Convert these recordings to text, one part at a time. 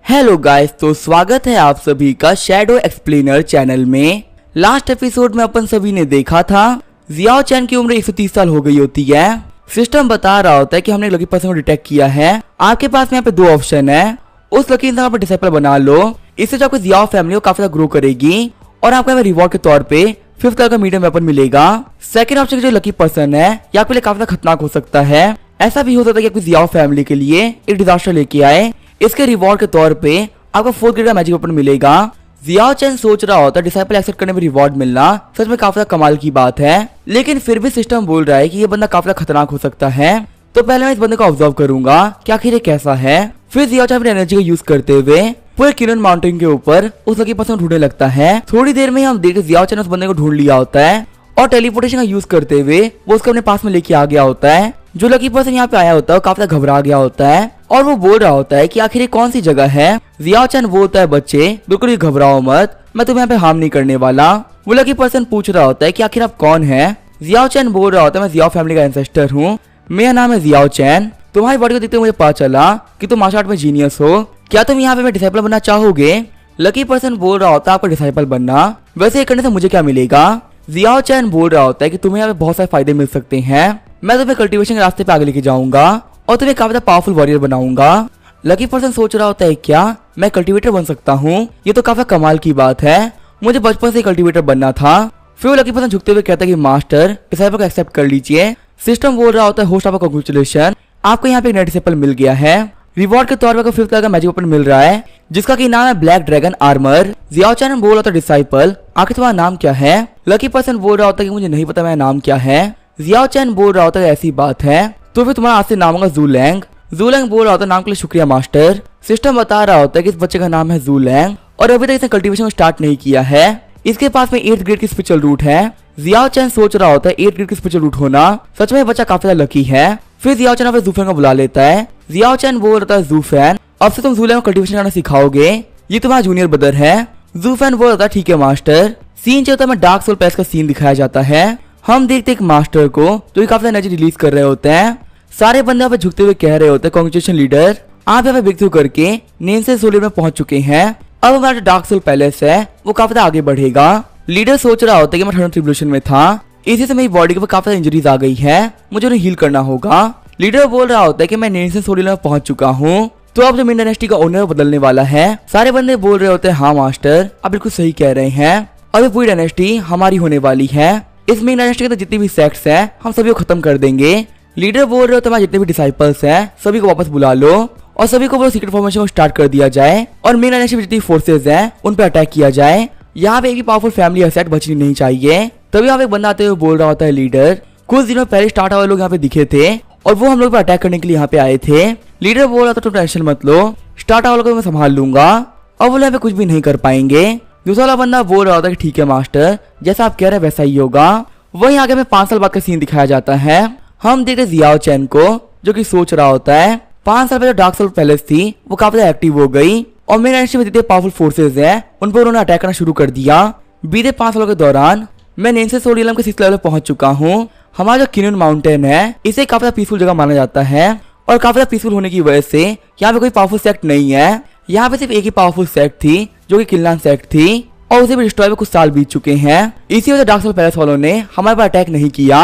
Hello guys, तो स्वागत है आप सभी का शैडो एक्सप्लेनर चैनल में। लास्ट एपिसोड में अपन सभी ने देखा था जियाओ चैन की उम्र 130 साल हो गई होती है। सिस्टम बता रहा होता है कि हमने लकी पर्सन को डिटेक्ट किया है। आपके पास में यहाँ पे दो ऑप्शन है, उस लकी इंसान पर डिसाइपल बना लो, इससे जो आपको जियाओ फैमिली को काफी ग्रो करेगी और आपको यहाँ रिवॉर्ड के तौर पे 5th कलर का मीडियम वेपन मिलेगा। सेकंड ऑप्शन जो लकी पर्सन है ये आपके लिए काफी खतरनाक हो सकता है। ऐसा भी हो सकता है कि आपकी जियाओ फैमिली के लिए एक डिजास्टर लेके आए। इसके रिवॉर्ड के तौर पे आपको 4th ग्रेड का मैजिक वेपन मिलेगा। जियाओ चैन सोच रहा होता है डिसाइपल एक्सेप्ट करने में रिवॉर्ड मिलना सच में काफी कमाल की बात है, लेकिन फिर भी सिस्टम बोल रहा है कि ये बंदा काफी खतरनाक हो सकता है। तो पहले मैं इस बंदे को ऑब्जर्व करूंगा कि आखिर ये कैसा है। फिर जियाओ चैन अपनी एनर्जी का यूज करते हुए पूरे किनन माउंटेन के ऊपर उस लकी पर्सन ढूंढने लगता है। थोड़ी देर में हम देखते जियाओ चैन उस बंदे को ढूंढ लिया होता है और टेलीपोर्टेशन का यूज करते हुए वो उसको अपने पास में लेके आ गया होता है। जो लकी पर्सन यहाँ पे आया होता है वो काफी घबरा गया होता है और वो बोल रहा होता है कि आखिर ये कौन सी जगह है। जियाओ चैन बोलता है बच्चे बिल्कुल भी घबराओ मत, मैं तुम्हें यहाँ पे हार्म नहीं करने वाला। वो लकी पर्सन पूछ रहा होता है कि आखिर आप कौन है। जियाओ चैन बोल रहा होता है मैं जियाओ फैमिली का एंसेस्टर हूँ, मेरा नाम है जियाओ चैन। तुम्हारी बॉडी को देखते मुझे पता चला कि तुम मार्शल आर्ट में जीनियस हो, क्या तुम यहाँ पे मैं डिसाइपल बनना चाहोगे। लकी पर्सन बोल रहा होता है आपको डिसाइपल बनना, वैसे ये करने से मुझे क्या मिलेगा। जियाओ चैन बोल रहा होता है कि तुम्हें यहाँ पे बहुत सारे फायदे मिल सकते हैं, मैं तुम्हें कल्टीवेशन के रास्ते पे आगे लेके जाऊंगा और तुम्हें काफी पावरफुल वॉरियर बनाऊंगा। लकी पर्सन सोच रहा होता है क्या मैं कल्टीवेटर बन सकता हूँ, ये तो काफी कमाल की बात है, मुझे बचपन से कल्टीवेटर बनना था। फिर वो लकी पर्सन झुकते हुए कहता है कि मास्टर डिसाइपल को एक्सेप्ट कर लीजिए। सिस्टम बोल रहा होता है होस्ट आपका कांग्रेचुलेशन, आपको यहाँ पे एक नया डिसाइपल मिल गया है। रिवॉर्ड के तौर पर 5th कलर का मैजिक वेपन मिल रहा है जिसका की नाम है ब्लैक ड्रैगन आर्मर। जियाओ चैन बोल रहा था डिसाइपल आखिर तुम्हारा नाम क्या है। लकी पर्सन बोल रहा होता है कि मुझे नहीं पता मेरा नाम क्या है। जियाओ चैन बोल रहा होता है ऐसी बात है तो फिर तुम्हारा आज से नाम होगा जूलैंग। जूलैंग बोल रहा होता है नाम के लिए शुक्रिया मास्टर। सिस्टम बता रहा होता है कि इस बच्चे का नाम है जूलैंग और अभी तक इसने कल्टीवेशन स्टार्ट नहीं किया है। इसके पास में 8th ग्रेड की स्पिरिचुअल रूट है। जियाओ चैन सोच रहा होता है 8th ग्रेड की स्पिरिचुअल रूट होना सच में बच्चा काफी लकी है। फिर जियाओ चैन अपने जूफैन को बुला लेता है। जियाओ चैन बोल रहा है जूफैन अब से तुम जूलैंग को कल्टीवेशन करना सिखाओगे, ये तुम्हारा जूनियर ब्रदर है। जूफैन बोल रहा था ठीक है मास्टर। सीन चलता है डार्क सोल पैस का सीन दिखाया जाता है। हम देखते एक मास्टर को जो काफी एनर्जी रिलीज कर रहे होते हैं। सारे बंदे यहाँ पे झुकते हुए कह रहे होते हैं कांग्रेचुलेशन लीडर, आप यहाँ पे ब्रेक थ्रू करके नेन्से सोलियर में पहुंच चुके हैं। अब हमारा डार्क सोल पैलेस है वो काफी आगे बढ़ेगा। लीडर सोच रहा होता है कि मैं थर्ड ट्रिब्यूलेशन में था, इसी से मेरी बॉडी के ऊपर काफी इंजरीज आ गई है, मुझे उन्हें हील करना होगा। लीडर बोल रहा होता है कि मैं नेन्से सोलियर में पहुंच चुका हूँ, तो अब जो मिन डायनेस्टी का ओनर बदलने वाला है। सारे बंदे बोल रहे होते हैं हाँ मास्टर आप बिल्कुल सही कह रहे हैं, अभी पूरी डायनेस्टी हमारी होने वाली है। इस मिन डायनेस्टी के तो जितनी भी सेक्ट्स हैं हम सभी को खत्म कर देंगे। लीडर बोल रहे होते हैं जितने भी डिसाइपल्स हैं सभी को वापस बुला लो और सभी को सीक्रेट फॉर्मेशन को स्टार्ट कर दिया जाए और मिन डायनेस्टी में जितनी फोर्सेज हैं उन पर अटैक किया जाए। यहाँ पे एक भी पावरफुल फैमिली असेट बचनी नहीं चाहिए। तभी यहाँ पे एक बंदा आते हुए बोल रहा होता है लीडर कुछ दिनों पहले स्टार्ट वाले लोग यहाँ पे दिखे थे और वो हम लोग पर अटैक करने के लिए यहाँ पे आए थे। लीडर बोल रहा था तुम टेंशन मत लो, स्टार्ट वालों को मैं संभाल लूंगा और वो यहाँ पे कुछ भी नहीं कर पाएंगे। दूसरा वाला बंदा बोल रहा होता है कि ठीक है मास्टर जैसा आप कह रहे हैं वैसा ही होगा। वहीं आगे में 5 साल बाद का सीन दिखाया जाता है। हम देखते जियाओ चैन को जो कि सोच रहा होता है 5 साल पहले डार्क सोल पैलेस थी वो काफी एक्टिव हो गई और मेरे डायनेस्टी में जितने पावरफुल फोर्सेज हैं उन पर उन्होंने अटैक करना शुरू कर दिया। बीते 5 सालों के दौरान मैं नेन्से सोलियम के 6th लेवल पहुंच चुका हूँ। हमारा जो किनन माउंटेन है इसे काफी पीसफुल जगह माना जाता है और काफी पीसफुल होने की वजह से यहाँ पे कोई पावरफुल सेक्ट नहीं है। यहाँ पे सिर्फ एक ही पावरफुल सेक्ट थी जो कि किल्लान सेक्ट थी और उसे भी डिस्ट्रॉय में कुछ साल बीत चुके हैं। इसी वजह से डार्क सोल पैलेस वालों ने हमारे पर अटैक नहीं किया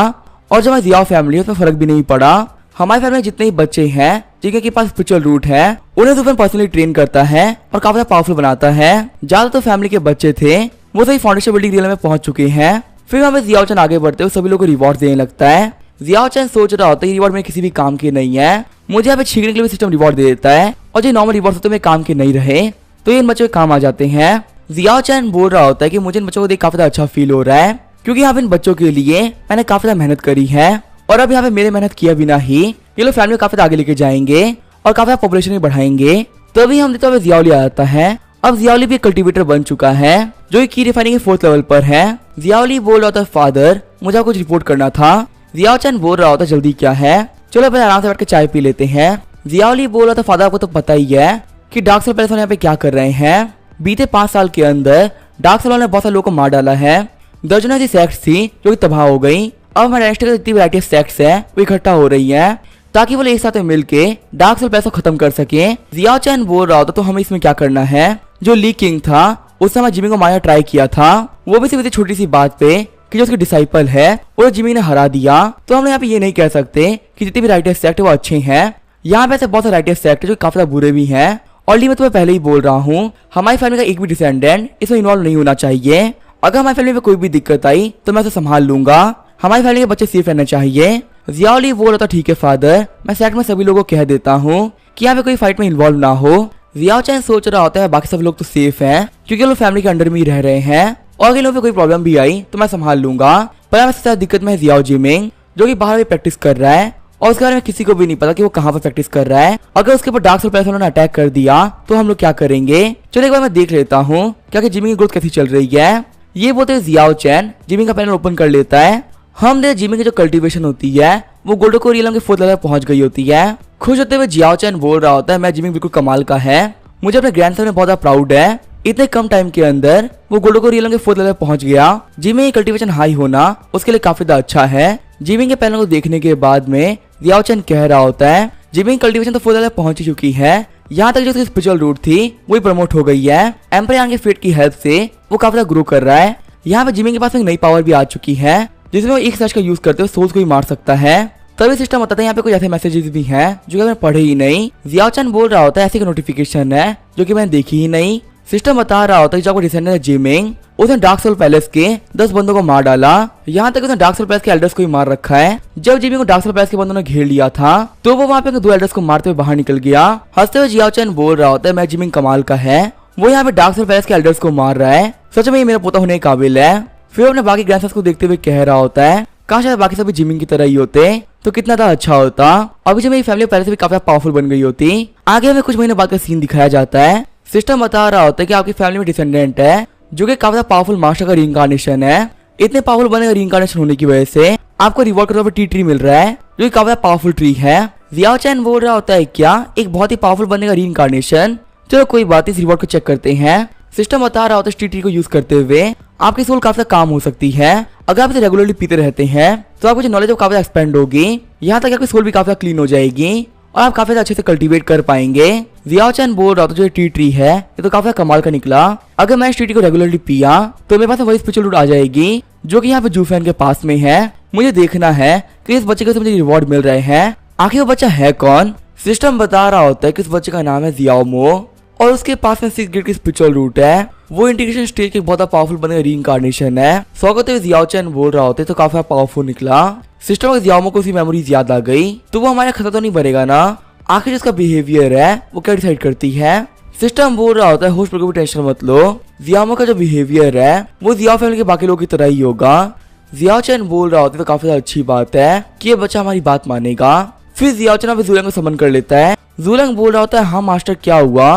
और जो हमारी जियाओ फैमिली है उसमें फर्क भी नहीं पड़ा। हमारी फैमिली में जितने ही बच्चे हैं जिनके पास स्पिरिचुअल रूट है उन्हें जूफैन पर्सनली ट्रेन करता है और काफी पावरफुल बनाता है। ज्यादा तो फैमिली के बच्चे थे वो सभी फाउंडेशन बिल्डिंग रियल में पहुंच चुके हैं। फिर हमें जियाओ चैन आगे बढ़ते हुए सभी लोग को रिवॉर्ड देने लगता है। जियाओ चैन सोच रहा होता है रिवॉर्ड में किसी भी काम के नहीं है, मुझे यहाँ पे छीनने के लिए भी सिस्टम रिवॉर्ड दे देता है और जो नॉर्मल रिवॉर्ड होते हैं काम के नहीं रहे तो ये इन बच्चों के काम आ जाते हैं। जियाओ चैन बोल रहा होता है कि मुझे इन बच्चों को देख काफी अच्छा फील हो रहा है क्योंकि यहाँ पे इन बच्चों के लिए मैंने काफी मेहनत करी है और अब यहाँ पे मेरे मेहनत किया बिना ही ये लोग फैमिली को काफी आगे लेके जाएंगे और काफी पॉपुलेशन भी बढ़ाएंगे। तभी हम देखते हैं जियाओली आ जाता है। अब जियाओली भी एक कल्टीवेटर बन चुका है जो की रिफाइनिंग के 4th लेवल पर है। जियाओली बोल रहा था फादर मुझे कुछ रिपोर्ट करना था। जियाओ चैन बोल रहा होता जल्दी क्या है, चलो पहले आराम से बैठ के चाय पी लेते हैं। जियाओली बोल रहा था फादर आपको तो पता ही है कि डार्क सोल पैलेस वाले यहाँ पे क्या कर रहे हैं। बीते 5 साल के अंदर डार्क सोल ने बहुत सारे लोगों को मार डाला है। दर्जनों ऐसी सेक्ट्स थी जो कि तबाह हो गई। अब हमारे डायनेस्टी की जितनी वैरायटी ऑफ सेक्ट्स है वो इकट्ठा हो रही है। ताकि वो लोग एक साथ में मिलके डार्क सोल पैसा खत्म कर सके। जियाओ चैन बोल रहा होता तो हमें इसमें क्या करना है। जो ली किंग था उसने हमारे जिमी को मारना ट्राई किया था, वो भी सिर्फ छोटी सी बात पे कि जो उसके डिसाइपल है वो जिमी ने हरा दिया। तो हम यहाँ पे ये नहीं कह सकते कि जितने भी राइटर सेक्ट वो अच्छे हैं। यहाँ पे ऐसे बहुत सारे राइटर सेक्ट जो काफी बुरे भी हैं। ऑलरेडी मैं तुम्हें पहले ही बोल रहा हूँ, हमारी फैमिली का एक भी डिसेंडेंट इसमें इन्वॉल्व नहीं होना चाहिए। अगर हमारी फैमिली में कोई भी दिक्कत आई तो मैं उसे संभाल लूंगा। हमारी फैमिली के बच्चे सेफ रहने चाहिए। जियाओ ली बोल रहा था ठीक है फादर, मैं सेक्ट में सभी लोगों को कह देता हूँ कि यहाँ पे कोई फाइट में इन्वॉल्व ना हो। जियाओ चैन सोच रहा होता है बाकी सब लोग तो सेफ हैं क्योंकि लोग फैमिली के अंडर में ही रह रहे हैं और अगर लोगों पे कोई प्रॉब्लम भी आई तो मैं संभाल लूंगा। पर सबसे ज्यादा दिक्कत में जियाओ जिमिंग जो कि बाहर भी प्रैक्टिस कर रहा है और उसके बारे में किसी को भी नहीं पता कि वो कहाँ पर प्रैक्टिस कर रहा है। अगर उसके ऊपर डार्क सोल पैसा उन्होंने अटैक कर दिया तो हम लोग क्या करेंगे। चलो एक बार मैं देख लेता हूँ क्या कि जिमिंग की ग्रोथ कैसी चल रही है। ये बोलते जियाओ चैन जिमिंग का पैनल ओपन कर लेता है। हम देख जिमिंग की जो कल्टीवेशन होती है वो गोल्डन कोर रियलम के 4th लेवल पहुंच गई होती है। खुश होते हुए जियाओ चैन बोल रहा होता है मैं जिमिंग बिल्कुल कमाल का है, मुझे अपने ग्रैंडसन में बहुत ज्यादा प्राउड है। इतने कम टाइम के अंदर वो गोल्डन कोर रियलम के 4th लेवल पहुंच गया। जिमिंग की कल्टीवेशन हाई होना उसके लिए काफी ज्यादा अच्छा है। जिमिंग के पैनल को देखने के बाद में जियाओ चैन कह रहा होता है जिमिंग कल्टीवेशन तो 4th लेवल पहुंच ही चुकी है। यहाँ तक जो उसकी स्पिरिचुअल रूट थी वही प्रमोट हो गई है। एम्पर यांग के फेट की हेल्प से वो काफी ज्यादा ग्रो कर रहा है। यहाँ पे जिमिंग के पास एक नई पावर भी आ चुकी है जिसमें वो एक सर्च का यूज करते हुए सोल्स को ही मार सकता है। तभी सिस्टम बताता है यहाँ पे कुछ ऐसे मैसेजेस भी हैं जो कि मैंने पढ़े ही नहीं। जियाओ चैन बोल रहा होता है ऐसी नोटिफिकेशन है जो कि मैंने देखी ही नहीं। सिस्टम बता रहा होता है जो आपको डिसेंडेंट है जिमिंग उसने डार्क सोल पैलेस के 10 बंदों को मार डाला। यहाँ तक उसने डार्क सोल पैलेस के एल्डर्स को ही मार रखा है। जब जिमिंग को डार्क सोल पैलेस के बंदों ने घेर लिया था तो वो वहाँ पे 2 एल्डर्स को मारते हुए बाहर निकल गया। हंसते हुए जियाओ चैन बोल रहा होता है मैं जिमिंग कमाल का है, वो यहाँ पे डार्क सोल पैलेस के एल्डर्स को मार रहा है, सच में ये मेरा पोता होने के काबिल है। फिर अपने बाकी ग्रैंडसन्स को देखते हुए कह रहा होता है काश शायद बाकी सभी जिमिंग की तरह ही होते तो कितना ज्यादा अच्छा होता। अभी जो मेरी फैमिली पहले से भी काफी पावरफुल बन गई होती। आगे हमें कुछ महीने बाद का सीन दिखाया जाता है। सिस्टम बता रहा होता है कि आपकी फैमिली में डिसेंडेंट है जो कि काफी पावरफुल मास्टर का रीइंकार्नेशन है। इतने पावरफुल बने का रीइंकार्नेशन होने की वजह से आपको रिवॉर्ड के तौर पर टी ट्री मिल रहा है जो कि काफी पावरफुल ट्री है। जियाओ चैन बोल रहा होता है क्या एक बहुत ही पावरफुल बनने का रीइंकार्नेशन, चलो कोई बात नहीं, इस रिवॉर्ड को चेक करते हैं। सिस्टम बता रहा होता है टी ट्री को यूज करते हुए आपकी सोल काफी काम हो सकती है। अगर आप इसे रेगुलरली पीते रहते हैं तो आपकी नॉलेज काफी एक्सपेंड होगी। यहाँ तक आपकी सोल भी काफी क्लीन हो जाएगी और आप काफी अच्छे से कल्टीवेट कर पाएंगे। जियाओ चैन बोल रहा था जो टी ट्री है ये तो काफी कमाल का निकला। अगर मैं इस टी ट्री को रेगुलरली पिया तो मेरे पास वही स्पिरिचुअल रूट आ जाएगी जो कि यहाँ पे जूफेन के पास में है। मुझे देखना है कि इस बच्चे को मुझे रिवॉर्ड मिल रहे हैं, आखिर वो बच्चा है कौन। सिस्टम बता रहा होता है कि इस बच्चे का नाम है जियाओमो और उसके पास में 6 ग्रेड की स्पिरिचुअल रूट है। वो इंटीग्रेशन स्टेज के बहुत पावरफुल बने रीइंकार्नेशन है। स्वागत है जियाओ चैन बोल रहा होता है तो काफी पावरफुल निकला। सिस्टम को जियाओमो को उसकी मेमोरीज याद आ गई तो वो हमारे खतरा तो नहीं बनेगा ना। आखिर जिसका बिहेवियर है वो क्या डिसाइड करती है। सिस्टम बोल रहा होता है होस्ट पर कोई टेंशन मत लो, जियाओमो का जो बिहेवियर है वो जियाओ फैमिली के बाकी लोगों की तरह ही होगा। जियाओ चैन बोल रहा होता है तो काफी अच्छी बात है कि ये बच्चा हमारी बात मानेगा। फिर जियाओ चैन जूलंग को समन कर लेता है। जूलंग बोल रहा होता है हाँ मास्टर क्या हुआ,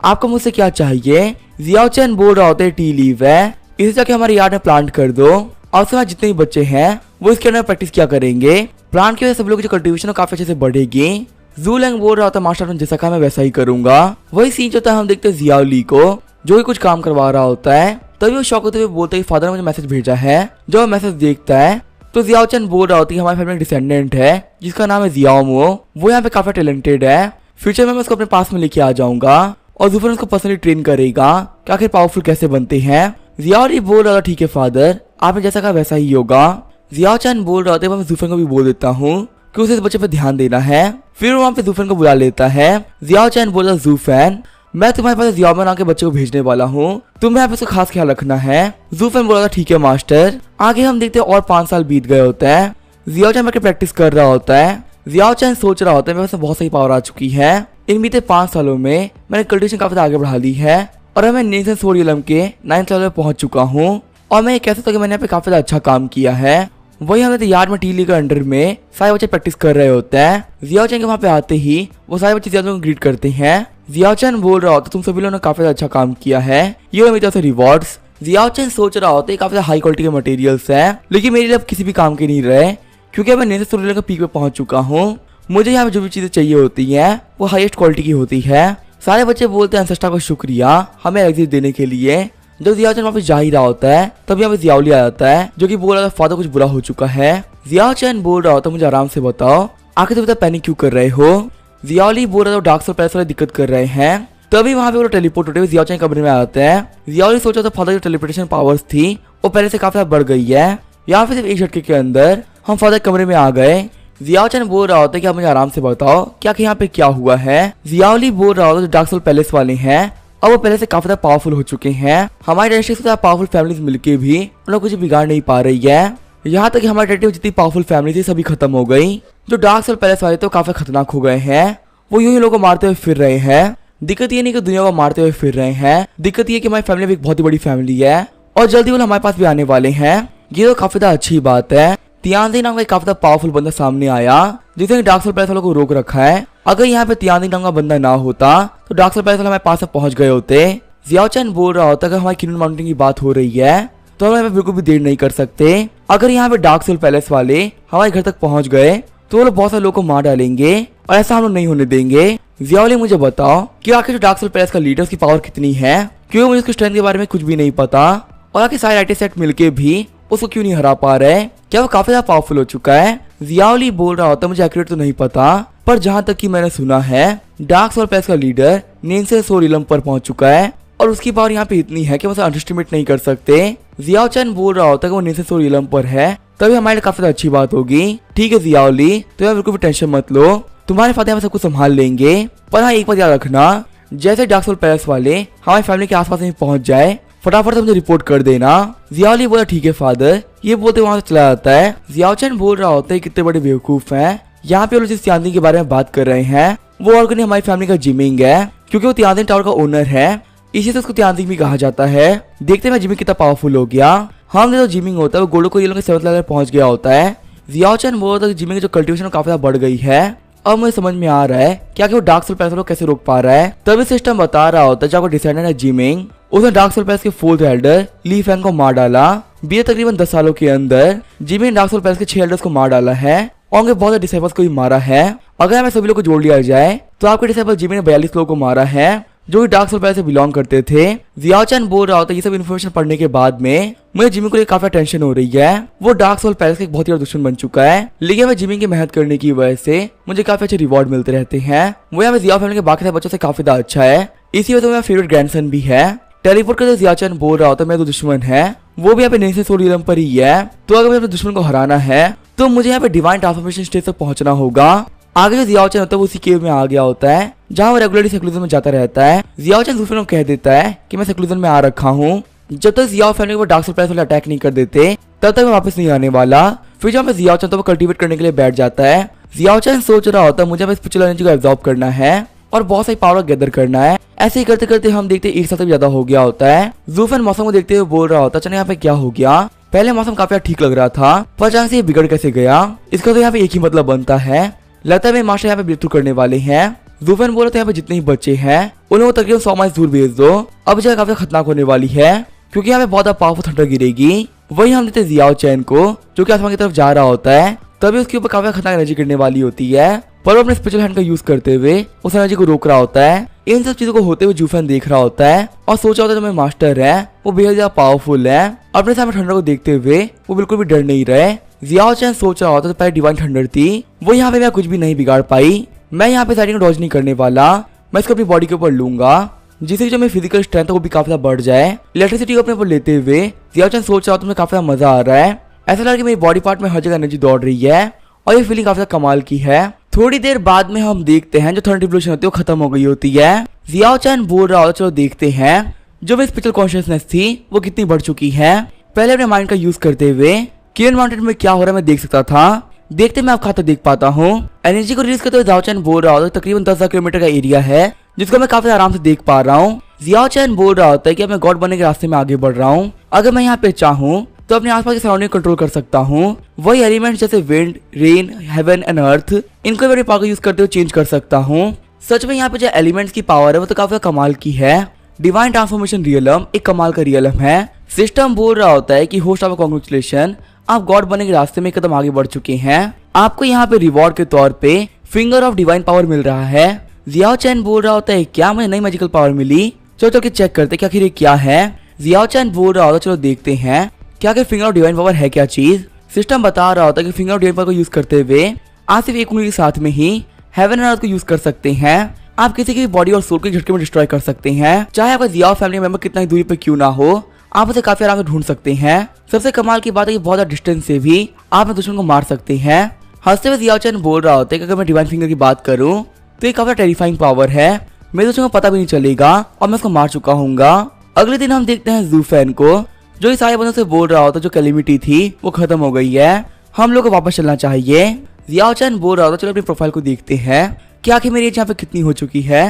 आपको मुझसे क्या चाहिए। जियाओ चैन बोल रहा होता है टी लीव है, इसे जाके हमारे यार्ड में प्लांट कर दो और उसके बाद जितने भी बच्चे हैं वो इसके अंदर प्रैक्टिस क्या करेंगे। प्लांट की वजह से सब लोगों की कल्टीवेशन काफी अच्छे से बढ़ेगी। जूलंग बोल रहा होता है मास्टर जैसा कहा मैं वैसा ही करूंगा। वही सीन जो था हम देखते हैं जियाओ ली को जो कि कुछ काम करवा रहा होता है। तभी वो शौक होते हुए बोलते हैं फादर ने मुझे मैसेज भेजा है। जब वो मैसेज देखता है तो जियाओ चैन बोल रहा होता है हमारी फैमिली में डिसेंडेंट है जिसका नाम है जियाओमो, वो यहाँ पे काफी टैलेंटेड है। फ्यूचर में मैं उसको अपने पास में लेके आ जाऊंगा और जूफेन उसको पर्सनली ट्रेन करेगा कि आखिर पावरफुल कैसे बनते हैं। जियाओ ली बोल रहा था ठीक है फादर, आपने जैसा कहा वैसा ही होगा। जियाओ चैन बोल रहा था मैं जूफेन को भी बोल देता हूँ कि उसे इस बच्चे पर ध्यान देना है। फिर वो वहाँ पे जूफेन को बुला लेता है। जियाओ चैन बोल रहा जूफेन मैं तुम्हारे पास जियाओमो नाम के बच्चे को भेजने वाला हूँ, तुम्हें यहाँ पे उसका खास ख्याल रखना है। जूफेन बोल रहा था ठीक है मास्टर। आगे हम देखते हैं और 5 साल बीत गए होते हैं। जियाओ चैन प्रैक्टिस कर रहा होता है। जियाओ चैन सोच रहा होता है मेरे पास बहुत सही पावर आ चुकी है। इन बीते 5 सालों में मैंने कल्टीवेशन काफी आगे बढ़ा ली है और मैं नेशन सोड रियलम के 9th लेवल में पहुंच चुका हूँ और मैं कह सकता हूँ कि मैंने यहाँ पे काफी अच्छा काम किया है। वही हमें यार्ड में टीली के अंडर में सारे बच्चे प्रैक्टिस कर रहे होते हैं। जियाओ चैन के वहाँ पे आते ही वो सारे बच्चे जियाओ को ग्रीट करते हैं। जियाओ चैन बोल रहा होता तुम सभी लोगों ने काफी अच्छा काम किया है, ये मेरी तरफ से रिवॉर्ड्स। जियाओ चैन सोच रहा होता है काफी हाई क्वालिटी के मटेरियल्स हैं लेकिन मेरे लिए अब किसी भी काम के नहीं रहे क्योंकि मैं नेशन सोड रियलम के पीक पे पहुंच चुका हूँ। मुझे यहाँ पे जो भी चीजें चाहिए होती हैं वो हाईएस्ट क्वालिटी की होती है। सारे बच्चे बोलते हैं एंसेस्टर को शुक्रिया हमें एग्जिट देने के लिए। जब जियाओ चैन वापस जा ही रहा होता है तब यहाँ पे जियाओ ली आ जाता है जो कि बोल रहा था फादर कुछ बुरा हो चुका है। जियाओ चैन बोल रहा होता मुझे आराम से बताओ आखिर तुम इतना पैनिक क्यों कर रहे हो? जियाओली बोल रहा था डार्क सोल पैलेस वाले दिक्कत कर रहे हैं। तभी वहाँ पे वो टेलीपोर्ट होते हुए जियाओ चैन कमरे में आते हैं। जियाओली सोचा था फादर की टेलीपोर्टेशन पावर्स थी वो पहले से काफी बढ़ गई है। यहाँ पे सिर्फ एक झटके के अंदर हम फादर कमरे में आ गए। जियाओ चैन बोल रहा होता है कि आप मुझे आराम से बताओ क्या यहाँ पे क्या हुआ है। जियाओली बोल रहा होता है जो डार्क सोल पैलेस वाले हैं अब वो पहले से काफी ज्यादा पावरफुल हो चुके हैं। हमारी डायनेस्टी से पावरफुल फैमिलीज मिलके भी उन लोग कुछ बिगाड़ नहीं पा रही है। यहाँ तक कि हमारी डायनेस्टी में जितनी पावरफुल फैमिली थी सभी खत्म हो गई। जो डार्क सोल पैलेस वाले थे काफी खतरनाक हो गए हैं। वो यूं ही लोगों को मारते हुए फिर रहे हैं। दिक्कत ये नहीं कि दुनिया को मारते हुए फिर रहे हैं, दिक्कत ये कि हमारी फैमिली में एक बहुत ही बड़ी फैमिली है और जल्दी वो हमारे पास भी आने वाले हैं। ये तो काफी अच्छी बात है। तियानजिन नाम का काफी पावरफुल बंदा सामने आया जिसने डार्क सोल पैलेस वालों को रोक रखा है। अगर यहाँ पे तियानजिन नाम का बंदा ना होता तो डार्क सोल पैलेस वाले हमारे पास से पहुंच गए होते। जियाओ चैन बोल रहा होता कि हमारी किनन माउंटेन की बात हो रही है तो हम यहाँ पे बिल्कुल भी देर नहीं कर सकते। अगर यहाँ पे डार्क सोल पैलेस वाले हमारे घर तक पहुंच गए तो वो लोग बहुत सारे लोगों को मार डालेंगे और ऐसा हम लोग नहीं होने देंगे। जियाओली मुझे बताओ कि आखिर जो डार्क सोल पैलेस का लीडर उसकी पावर कितनी है, क्योंकि मुझे उसकी स्ट्रेंथ के बारे में कुछ भी नहीं पता और आखिर सारे आईटी सेट मिलके भी उसको क्यों नहीं हरा पा रहे। क्या वो काफी ज्यादा पावरफुल हो चुका है? जियाओली बोल रहा होता मुझे एक्यूरेट तो नहीं पता पर जहाँ तक कि मैंने सुना है डार्क सोल पैलेस का लीडर नेंसे सोरिलम पर पहुंच चुका है और उसकी पावर यहाँ पे इतनी है कि उसे अंडरस्टिमेट नहीं कर सकते। जियाओ चैन बोल रहा होता है कि वो नेंसे सोरिलम पर है तभी हमारे लिए काफी अच्छी बात होगी। ठीक है जियाओली तो यार बिल्कुल भी टेंशन मत लो, तुम्हारे फादर हम सब कुछ संभाल लेंगे। पर हाँ एक बात याद रखना, जैसे डार्क सोल पैलेस वाले हमारी फैमिली के आसपास में पहुंच जाए फटाफट से मुझे रिपोर्ट कर देना। जियाओली बोला ठीक है फादर। ये बोलते वहां से चला जाता है। जियाओ चैन बोल रहा होता है कितने बड़े बेवकूफ हैं। यहाँ पे वो जिस तियानजिन के बारे में बात कर रहे हैं वो और कोई नहीं हमारी फैमिली का जिमिंग है, क्योंकि वो तियानजिन टावर का ओनर है इसी से उसको तियानजिन भी कहा जाता है। देखते हैं जिमिंग कितना पावरफुल हो गया। हम जो जिमिंग होता है वो गोल्डो को ये लोग 7th लेवल पहुंच गया होता है। जियाओ चैन बोल रहा था जिमिंग की जो कल्टीवेशन काफी बढ़ गई है। अब मुझे समझ में आ रहा है क्या कि वो डार्क सोल पैलेस को कैसे रोक पा रहा है। तभी सिस्टम बता रहा होता है जब डिसाइडर है जिमिंग उसने डार्क सोल पैलेस के 4th एल्डर ली फैंग को मार डाला। बीते तकरीबन 10 सालों के अंदर जिमिंग डार्क सोल पैलेस के 6 एल्डर्स को मार डाला है और उनके बहुत सारे डिसाइपल्स को भी मारा है। अगर हमें सभी लोग को जोड़ लिया जाए तो आपके डिसाइपल जिमिंग ने 42 लोगों को मारा है जो कि डार्क सोल पैलेस से बिलोंग करते थे। जियाओ चैन बोल रहा होता है ये सब इन्फॉर्मेशन पढ़ने के बाद में मुझे जिमिंग को काफी टेंशन हो रही है। वो डार्क सोल पैलेस का एक बहुत ही बड़ा दुश्मन बन चुका है, लेकिन मैं जिमिंग की मेहनत करने की वजह से मुझे काफी अच्छे रिवॉर्ड मिलते रहते हैं। वो यहाँ पे जियाओ फैमिली के बाकी बच्चों से काफी ज्यादा अच्छा है, इसी वजह से मेरा फेवरेट ग्रैंडसन भी है। टेलीपोर्ट करते जियाओ चैन बोल रहा होता है मेरा जो दुश्मन है वो भी यहाँ पे नेंसे सोरिलम पर ही है। तो अगर मुझे अपने दुश्मन को हराना है तो मुझे यहाँ पे डिवाइन ट्रांसफॉर्मेशन स्टेज तक पहुंचना होगा। आगे जो जियाओ चैन होता है वो उसी केव में आ गया होता है जहाँ वो रेगुलरली सेक्युलरिज्म में जाता रहता है। जियाओ चैन दूसरे को कह देता है कि मैं सेक्युलरिज्म में आ रखा हूँ, जब तक जियाओ फैमिली को डार्क सोल पैलेस वाले अटैक नहीं कर देते तब तक मैं वापस नहीं आने वाला। फिर जहाँ पे जियाओ चैन तो वो कल्टीवेट करने के लिए बैठ जाता है। जियाओ चैन सोच रहा होता है मुझे अपनी स्पिरिचुअल एनर्जी को एब्जॉर्ब करना है और बहुत सारी पावर गैदर करना है। ऐसे ही करते करते हम देखते एक साल से ज्यादा हो गया होता है। जूफन मौसम को देखते हुए बोल रहा होता है चलो यहाँ पे क्या हो गया। पहले मौसम काफी ठीक लग रहा था पर अचानक से ये बिगड़ कैसे गया, इसका तो यहाँ पे एक ही मतलब बनता है, लगता है मास्टर यहाँ पे ब्रेक थ्रू करने वाले हैं। जूफन बोल रहे थे यहाँ पे जितने ही बच्चे हैं उन लोगों को तकरीबन 100 माइल दूर भेज दो, अब जगह काफी खतरनाक होने वाली है क्योंकि यहाँ पे बहुत पावरफुल थंडर गिरेगी। वही हम देते जियाओ चैन को जो कि आसमान की तरफ जा रहा होता है, तभी उसके ऊपर काफी खतरनाक एनर्जी गिरने वाली होती है पर वो अपने स्पेशल हैंड का यूज करते हुए उस एनर्जी को रोक रहा होता है। इन सब चीजों को होते हुए जूफन देख रहा होता है और सोचा होता है जो मेरे मास्टर है वो बेहद ज्यादा पावरफुल है। अपने सामने थंडर को देखते हुए वो बिल्कुल भी डर नहीं रहे। जियाओ चैन सोच रहा होता है पहले डिवाइन थंडर थी वो यहाँ पे मैं कुछ भी नहीं बिगाड़ पाई, मैं यहाँ पे साइडिंग डॉज नहीं करने वाला, मैं इसको अपनी बॉडी के ऊपर लूंगा जिससे जो मेरी फिजिकल स्ट्रेंथ है वो भी काफी ज्यादा बढ़ जाए। इलेक्ट्रिसिटी को अपने ऊपर लेते हुए जियाओ चैन सोच रहा होता है काफी मजा आ रहा है, ऐसा लग रहा है कि मेरी बॉडी पार्ट में हर जगह एनर्जी दौड़ रही है और ये फीलिंग काफी कमाल की है। थोड़ी देर बाद में हम देखते हैं जो थर्ड रिवोल्यूशन होती है वो खत्म हो गई होती है। जियाओ चैन बोल रहा होता है चलो देखते हैं जो मेरी स्पिरिचुअल कॉन्शियसनेस थी वो कितनी बढ़ चुकी है। पहले अपने माइंड का यूज करते हुए किरण माउंटेन में क्या हो रहा है मैं देख सकता था, देखते मैं अब खाता देख पाता हूँ। एनर्जी को रिलीज करते हुए जियाओ चैन बोल रहा होता है तकरीबन 10,000 किलोमीटर का एरिया है जिसको मैं काफी आराम से देख पा रहा हूँ। जियाओ चैन बोल रहा होता है कि मैं गॉड बनने के रास्ते में आगे बढ़ रहा हूँ, अगर मैं यहाँ पे चाहूँ तो अपने आसपास के सराउंडिंग कंट्रोल कर सकता हूँ। वही एलिमेंट्स जैसे wind, rain, heaven and earth इनको मेरे पावर यूज करते हुए चेंज कर सकता हूँ। सच में यहाँ पे जो एलिमेंट्स की पावर है वो तो काफी कमाल की है। डिवाइन ट्रांसफॉर्मेशन रियलम एक कमाल का रियलम है। सिस्टम बोल रहा होता है कि होस्ट ऑफ कांग्रेचुलेशन, आप गॉड बनने के रास्ते में कदम आगे बढ़ चुके हैं। आपको यहाँ पे रिवॉर्ड के तौर पे फिंगर ऑफ डिवाइन पावर मिल रहा है। जियाओ चैन बोल रहा होता है क्या मुझे नई मैजिकल पावर मिली, चलो चल के चेक करते क्या आखिर ये क्या है। जियाओ चैन बोल रहा होता है चलो देखते हैं क्या फिंगर ऑफ डिवाइन पावर है क्या चीज। सिस्टम बता रहा होता है कि फिंगर ऑफ डिवाइन पावर को यूज करते हुए आप सिर्फ एक उंगली के साथ में ही हेवन एंड अर्थ को यूज कर सकते हैं। आप किसी की भी बॉडी और सोल के झटके में डिस्ट्रॉय कर सकते हैं। चाहे आपका जियाओ फैमिली मेंबर कितना ही दूरी पर क्यों ना हो, आप उसे काफी आराम से ढूंढ सकते हैं। सबसे कमाल की बात है कि बहुत ज्यादा डिस्टेंस से भी आप अपने दुश्मन को मार सकते हैं। हंसते हुए जियाओ चैन बोल रहा होता है कि अगर मैं डिवाइन फिंगर की बात करूं तो ये काफी टेरिफाइंग पावर है। मेरे दुश्मन को पता भी नहीं चलेगा और मैं उसको मार चुका हूँगा। अगले दिन हम देखते हैं ज़ूफेन को, जो इस सारे बंदों से बोल रहा होता है जो कैलेमिटी थी वो खत्म हो गई है, हम लोग को वापस चलना चाहिए। जियाओ चैन बोल रहा होता है चलो अपनी प्रोफाइल को देखते हैं कि आखिर मेरी एज यहाँ पे कितनी हो चुकी है।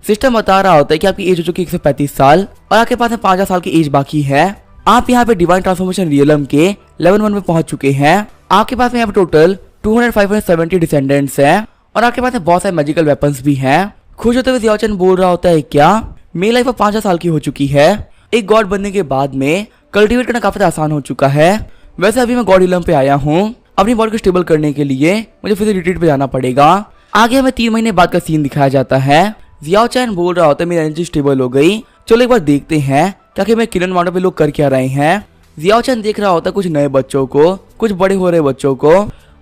सिस्टम बता रहा होता है कि आपकी एज हो चुकी है 135 साल और आपके पास में 5000 साल की एज बाकी है। आप यहाँ पे डिवाइन ट्रांसफॉर्मेशन रियलम के लेवल 1 में पहुंच चुके हैं। आपके पास में यहाँ पे टोटल 200-570 डिसेंडेंट्स हैं और आपके पास में बहुत सारे मैजिकल वेपन्स भी हैं। खुश होते हुए जियाओ चैन बोल रहा होता है क्या मेरी लाइफ अब 5000 साल की हो चुकी है। एक गॉड बनने के बाद में कल्टीवेट करना काफी आसान हो चुका है। वैसे अभी मैं गॉड इलम पे आया हूँ, अपनी बॉडी को स्टेबल करने के लिए मुझे फिर से रिट्रीट पे जाना पड़ेगा। आगे हमें 3 महीने बाद का सीन दिखाया जाता है। जियाओ चैन बोल रहा होता है मेरी एनर्जी स्टेबल हो गई, चलो एक बार देखते हैं ताकि मैं किरण माउंटेन पे लोग कर क्या रहे हैं। जियाओ चैन देख रहा होता है कुछ नए बच्चों को, कुछ बड़े हो रहे बच्चों को,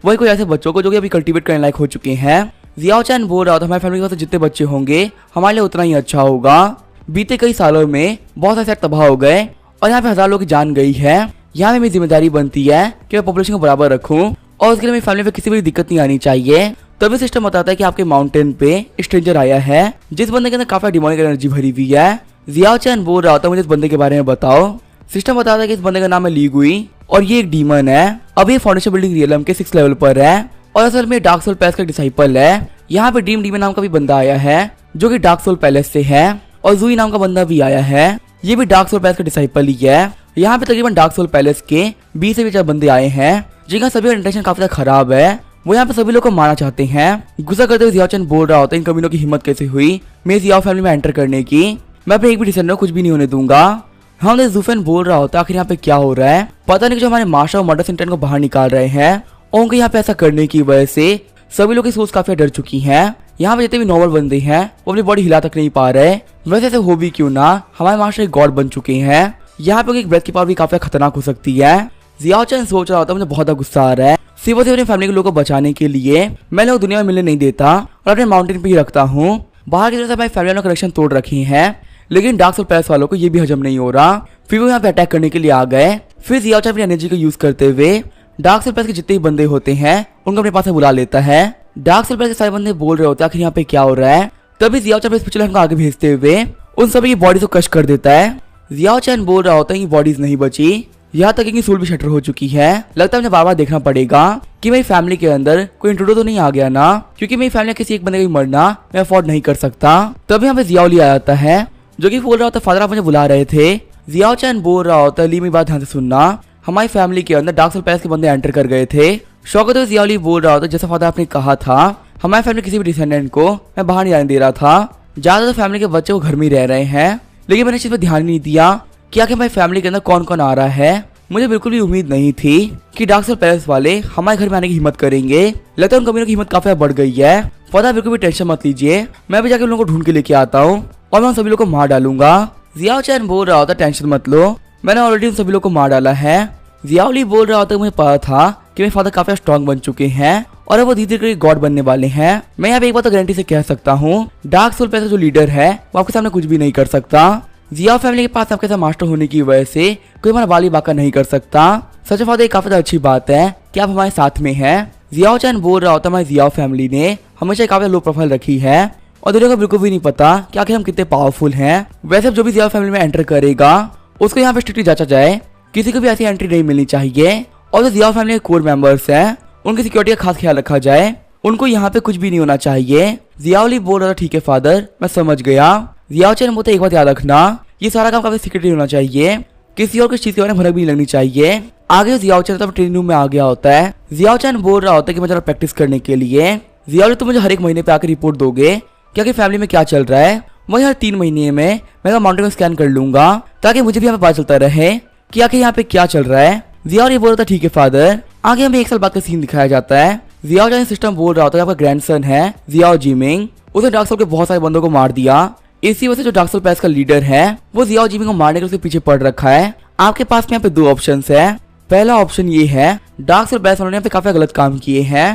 वही कोई ऐसे बच्चों को जो कि अभी कल्टीवेट करने लायक हो चुके हैं। जियाओ चैन बोल रहा होता है हमारी फैमिली के पास जितने बच्चे होंगे हमारे लिए उतना ही अच्छा होगा। बीते कई सालों में बहुत सारे सेट तबाह हो गए और यहाँ पे 1000 लोगों की जान गई है। यहाँ पे मेरी जिम्मेदारी बनती है कि मैं पॉपुलेशन को बराबर रखूं और उसके लिए मेरी फैमिली पे किसी भी दिक्कत नहीं आनी चाहिए। तभी सिस्टम बताता है कि आपके माउंटेन पे स्ट्रेंजर आया है जिस बंदे के अंदर काफी डिमोनिक एनर्जी भरी हुई है। जियाओ चैन बोल रहा होता है मुझे इस बंदे के बारे में बताओ। सिस्टम बताता है कि इस बंदे का नाम है ली गुई और ये एक डीमन है। अभी फाउंडेशन बिल्डिंग रियलम के 6 लेवल पर है और असल में डार्क सोल पैलेस का डिसाइपल है। यहाँ पे ड्रीम डीमन नाम का भी बंदा आया है जो कि डार्क सोल पैलेस से है और जूई नाम का बंदा भी आया है, ये भी डार्क सोल पैलेस का डिसाइपल ही है। यहाँ पे तकरीबन डार्क सोल पैलेस के 20 से भी ज्यादा बंदे आए हैं जिनका सभी का इंटेंशन काफी ज्यादा खराब है। वो यहाँ पे सभी लोग को मारना चाहते हैं। गुस्सा करते हुए जियाओ चैन बोल रहा होता है इन कमीनों की हिम्मत कैसे हुई मेरी जियाओ फैमिली में एंटर करने की, मैं अपने एक भी डिसीजन में कुछ भी नहीं होने दूंगा। हम ज़ूफेन बोल रहा होता है आखिर यहाँ पे क्या हो रहा है, पता नहीं जो हमारे मार्शल और मर्डर इंटेंट को बाहर निकाल रहे हैं और उनके यहाँ पे ऐसा करने की वजह से सभी लोग की सोच काफी डर चुकी है। यहाँ पे जितने भी नॉर्मल बंदे हैं वो अपनी बॉडी हिला तक नहीं पा रहे। वैसे ऐसे हो भी क्यों ना, हमारे मास्टर एक गॉड बन चुके हैं। यहाँ पे एक ब्रेथ की पावर भी काफी खतरनाक हो सकती है। जियाओ चैन सोच रहा होता है मुझे बहुत ज्यादा गुस्सा आ रहा है, सिर्फ अपनी फैमिली के लोगों को बचाने के लिए मैं लोग दुनिया में मिलने नहीं देता और अपने माउंटेन पे ही रखता हूँ। बाहर की तरफ से हमारी फैमिली ने कनेक्शन तोड़ रखी है लेकिन डार्क सोल पैलेस वालों को ये भी हजम नहीं हो रहा, फिर वो यहाँ पे अटैक करने के लिए आ गए। फिर जियाओ चैन अपनी एनर्जी को यूज करते हुए डार्क सोल पैलेस के जितने भी बंदे होते हैं उनको अपने पास में बुला लेता है। डार्क सोल पैलेस के सारे बंदे बोल रहे होते हैं आखिर यहाँ पे क्या हो रहा है। तभी जियाओ चैन इस पिछले को आगे भेजते हुए उन सभी की बॉडी को क्रश कर देता है। जियाओ चैन बोल रहा होता है कि बॉडीज नहीं बची, यहाँ तक कि सूल भी शटर हो चुकी है। लगता है मुझे बार बार देखना पड़ेगा कि मेरी फैमिली के अंदर कोई इंट्रूडर तो नहीं आ गया ना, क्योंकि मेरी फैमिली किसी एक बंदे का मरना मैं अफोर्ड नहीं कर सकता। तभी यहाँ पे जियाओ ली आ जाता है जो कि बोल रहा होता है फादर आप मुझे बुला रहे थे। जियाओ चैन बोल रहा होता है ली मेरी बात ध्यान से सुनना, हमारी फैमिली के अंदर डार्क सोल पैलेस के बंदे एंटर कर गए थे। शौकत हुए जियाओ ली बोल रहा होता है जैसा फादर आपने कहा था हमारी फैमिली किसी भी डिसेंडेंट को मैं बाहर नहीं आने दे रहा था। ज्यादातर फैमिली के बच्चे वो घर में ही रह रहे हैं, लेकिन मैंने इस चीज पर ध्यान नहीं दिया कि आखिर हमारी फैमिली के अंदर कौन कौन आ रहा है। मुझे बिल्कुल भी उम्मीद नहीं थी कि डार्क सोल पैलेस वाले हमारे घर में आने की हिम्मत करेंगे। लगता है उन कमीनों की हिम्मत काफी बढ़ गई है। पता बिल्कुल भी टेंशन मत लीजिए, मैं भी जाके उन लोगों को ढूंढ के लेके आता हूँ और मैं उन सभी लोगों को मार डालूंगा। जियाओ चैन बोल रहा होता टेंशन मत लो, मैंने ऑलरेडी उन सभी लोगों को मार डाला है। जियाओ ली बोल रहा होता मुझे पता था कि मेरे फादर काफी स्ट्रॉन्ग बन चुके हैं और अब वो धीरे धीरे गॉड बनने वाले हैं। मैं यहाँ पे एक बात तो गारंटी से कह सकता हूँ डार्क सोल पैलेस जो लीडर है वो आपके सामने कुछ भी नहीं कर सकता। जियाओ फैमिली के पास आपके साथ मास्टर होने की वजह से कोई हमारा बाली बाका नहीं कर सकता। सच फादर काफी अच्छी बात है कि आप हमारे साथ में हैं। जियाओ चैन बोल रहा होता हमारी जियाओ फैमिली ने हमेशा काफी लो प्रोफाइल रखी है और दुनिया को बिल्कुल भी नहीं पता कि आखिर हम कितने पावरफुल हैं। वैसे जो भी जियाओ फैमिली में एंटर करेगा उसको यहाँ पे स्ट्रिक्टली जांचा जाए, किसी को भी ऐसी एंट्री नहीं मिलनी चाहिए। और जो जियाओ फैमिली के कोर मेंबर्स हैं उनकी सिक्योरिटी का खास ख्याल रखा जाए, उनको यहाँ पे कुछ भी नहीं होना चाहिए। जियाओ ली बोल रहा था ठीक है फादर मैं समझ गया। जियाओ चैन बोलते एक बात याद रखना ये सारा काम काफी सीक्रेटली होना चाहिए, किसी और किस चीज के बारे में भनक भी नहीं लगनी चाहिए। आगे जियाओ चैन तब ट्रेनिंग रूम में आ गया होता है। जियाओ चैन बोल रहा होता है कि मैं जरा प्रैक्टिस करने के लिए। जियाओ ली तुम मुझे हर एक महीने पे आकर रिपोर्ट दोगे क्या कि फैमिली में क्या चल रहा है। वही हर 3 महीने में मैं माउंटेन को स्कैन कर लूंगा ताकि मुझे भी यहाँ पे पता चलता रहे कि आखिर यहाँ पे क्या चल रहा है। जियाओ ली बोल रहा था ठीक है फादर। आगे हमें 1 साल बाद का सीन दिखाया जाता है। जियाओ चैन सिस्टम बोल रहा होता है आपका ग्रैंडसन है जियाओ जीमिंग, उसने डार्क सोल के बहुत सारे बंदों को मार दिया। इसी वजह से जो डार्क सोल पैलेस का लीडर है वो जियाओ जीमिंग को मारने के उसके पीछे पड़ रखा है। आपके पास में यहाँ पे 2 ऑप्शन है। पहला ऑप्शन ये है डार्क सोल पैलेस वालों ने यहाँ पे काफी गलत काम किए हैं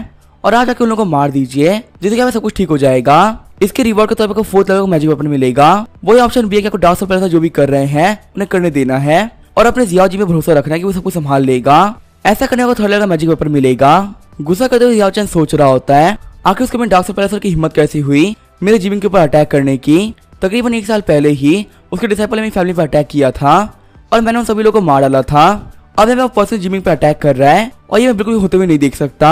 और आज आके उन लोगों को मार दीजिए, जिससे क्या सब कुछ ठीक हो जाएगा। इसके रिवॉर्ड के तौर पर 4th लेवल का मैजिक वेपन मिलेगा। वही ऑप्शन भी है कि आपको डार्क सोल पैलेस जो भी कर रहे हैं उन्हें करने देना है और अपने जियाओ जी में भरोसा रखना है कि वो सब कुछ संभाल लेगा। ऐसा करने को 3rd लेवल का मैजिक वेपन मिलेगा। गुस्सा करते हुए जियाओ चैन सोच रहा होता है आखिर उसके में डार्क सोल पैलेस की हिम्मत कैसी हुई मेरे जिमिंग के ऊपर अटैक करने की। तकरीबन 1 साल पहले ही उसके डिसाइपल ने मेरी फैमिली पर अटैक किया था और मैंने उन सभी लोगों को मार डाला था। अब मैं पर्सनल जिमिंग पर अटैक कर रहा है और ये मैं बिल्कुल होते हुए नहीं देख सकता।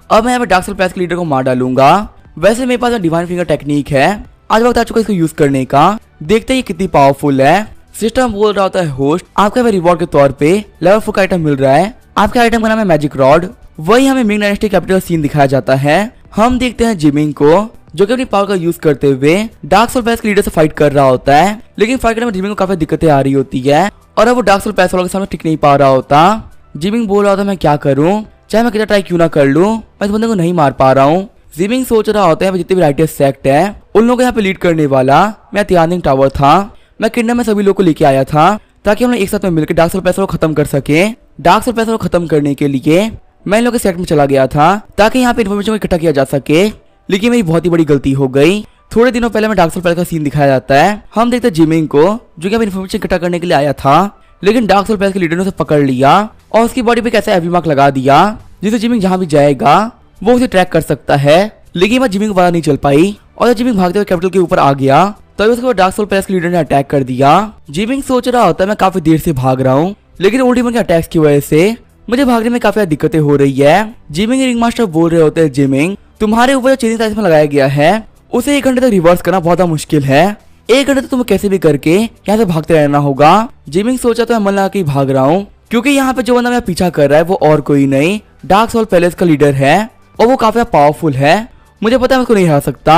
अब मैं यहाँ पे डार्क सोल पैलेस के लीडर को मार डालूंगा। वैसे मेरे पास डिवाइन फिंगर टेक्निक है, आज वक्त आ चुका है इसको यूज करने का। देखते हैं ये कितनी पावरफुल है। सिस्टम बोल रहा होता है होस्ट आपका रिवॉर्ड के तौर पे लेवल 4 का आइटम मिल रहा है। आपके आइटम का नाम है मैजिक रॉड। वही हमें मिंग डायनेस्टी कैपिटल सीन दिखाया जाता है। हम देखते हैं जिमिंग को जो कि अपनी पावर का यूज करते हुए डार्क सोल पैलेस के लीडर से फाइट कर रहा होता है, लेकिन फाइट करने में जिमिंग को काफी दिक्कतें आ रही होती है और अब वो डार्क सोल पैलेस वालों के सामने टिक नहीं पा रहा होता। जिमिंग बोल रहा होता मैं क्या करूं, चाहे मैं कितना ट्राई क्यों ना कर लूं, मैं इस बंदे को नहीं मार पा रहा हूँ। जिमिंग सोच रहा होता है जितने भी राइटियस सेक्ट है उन लोगों को यहाँ पे लीड करने वाला मैं तियानिंग टावर था। मैं किंगडम में सभी लोग को लेके आया था ताकि हम लोग एक साथ में मिलकर डार्क सोल पैलेस को खत्म कर सके। डार्क सोल पैलेस को खत्म करने के लिए मैं इन लोगों के सेक्ट में चला गया था ताकि यहाँ पे इन्फॉर्मेशन को इकट्ठा किया जा सके, लेकिन मेरी बहुत ही बड़ी गलती हो गई। थोड़े दिनों पहले मैं डार्क सोल पैलेस का सीन दिखाया जाता है। हम देखते हैं जिमिंग को जो कि इन्फॉर्मेशन इकट्ठा करने के लिए आया था, लेकिन डार्क सोल पैलेस के लीडर ने उसे पकड़ लिया और उसकी बॉडी पे कैसे एवी मार्क लगा दिया जिससे जिमिंग जहाँ भी जाएगा वो उसे ट्रैक कर सकता है। लेकिन वह जिमिंग को पता नहीं चल पाई और जब जिमिंग भागते हुए कैपिटल के ऊपर आ गया तभी उसके बाद डार्क सोल पैलेस के लीडर ने अटैक कर दिया। जिमिंग सोच रहा होता है मैं काफी देर से भाग रहा हूँ, लेकिन ओल्ड डिमन के अटैक्स की वजह से मुझे भागने में काफी दिक्कतें हो रही है। जिमिंग रिंग मास्टर बोल रहे होते हैं जिमिंग तुम्हारे ऊपर जो चेंजिंग टाइम्स में लगाया गया है उसे 1 घंटे तक रिवर्स करना बहुत मुश्किल है। 1 घंटे तक तुम्हें कैसे भी करके यहाँ से भागते रहना होगा। जिमिंग सोचा तो मैं मन लगा के भाग रहा हूँ क्योंकि यहाँ पे जो बंदा मेरा पीछा कर रहा है वो और कोई नहीं डार्क सोल पैलेस का लीडर है और वो काफी पावरफुल है। मुझे पता है मैं उसको नहीं हरा सकता।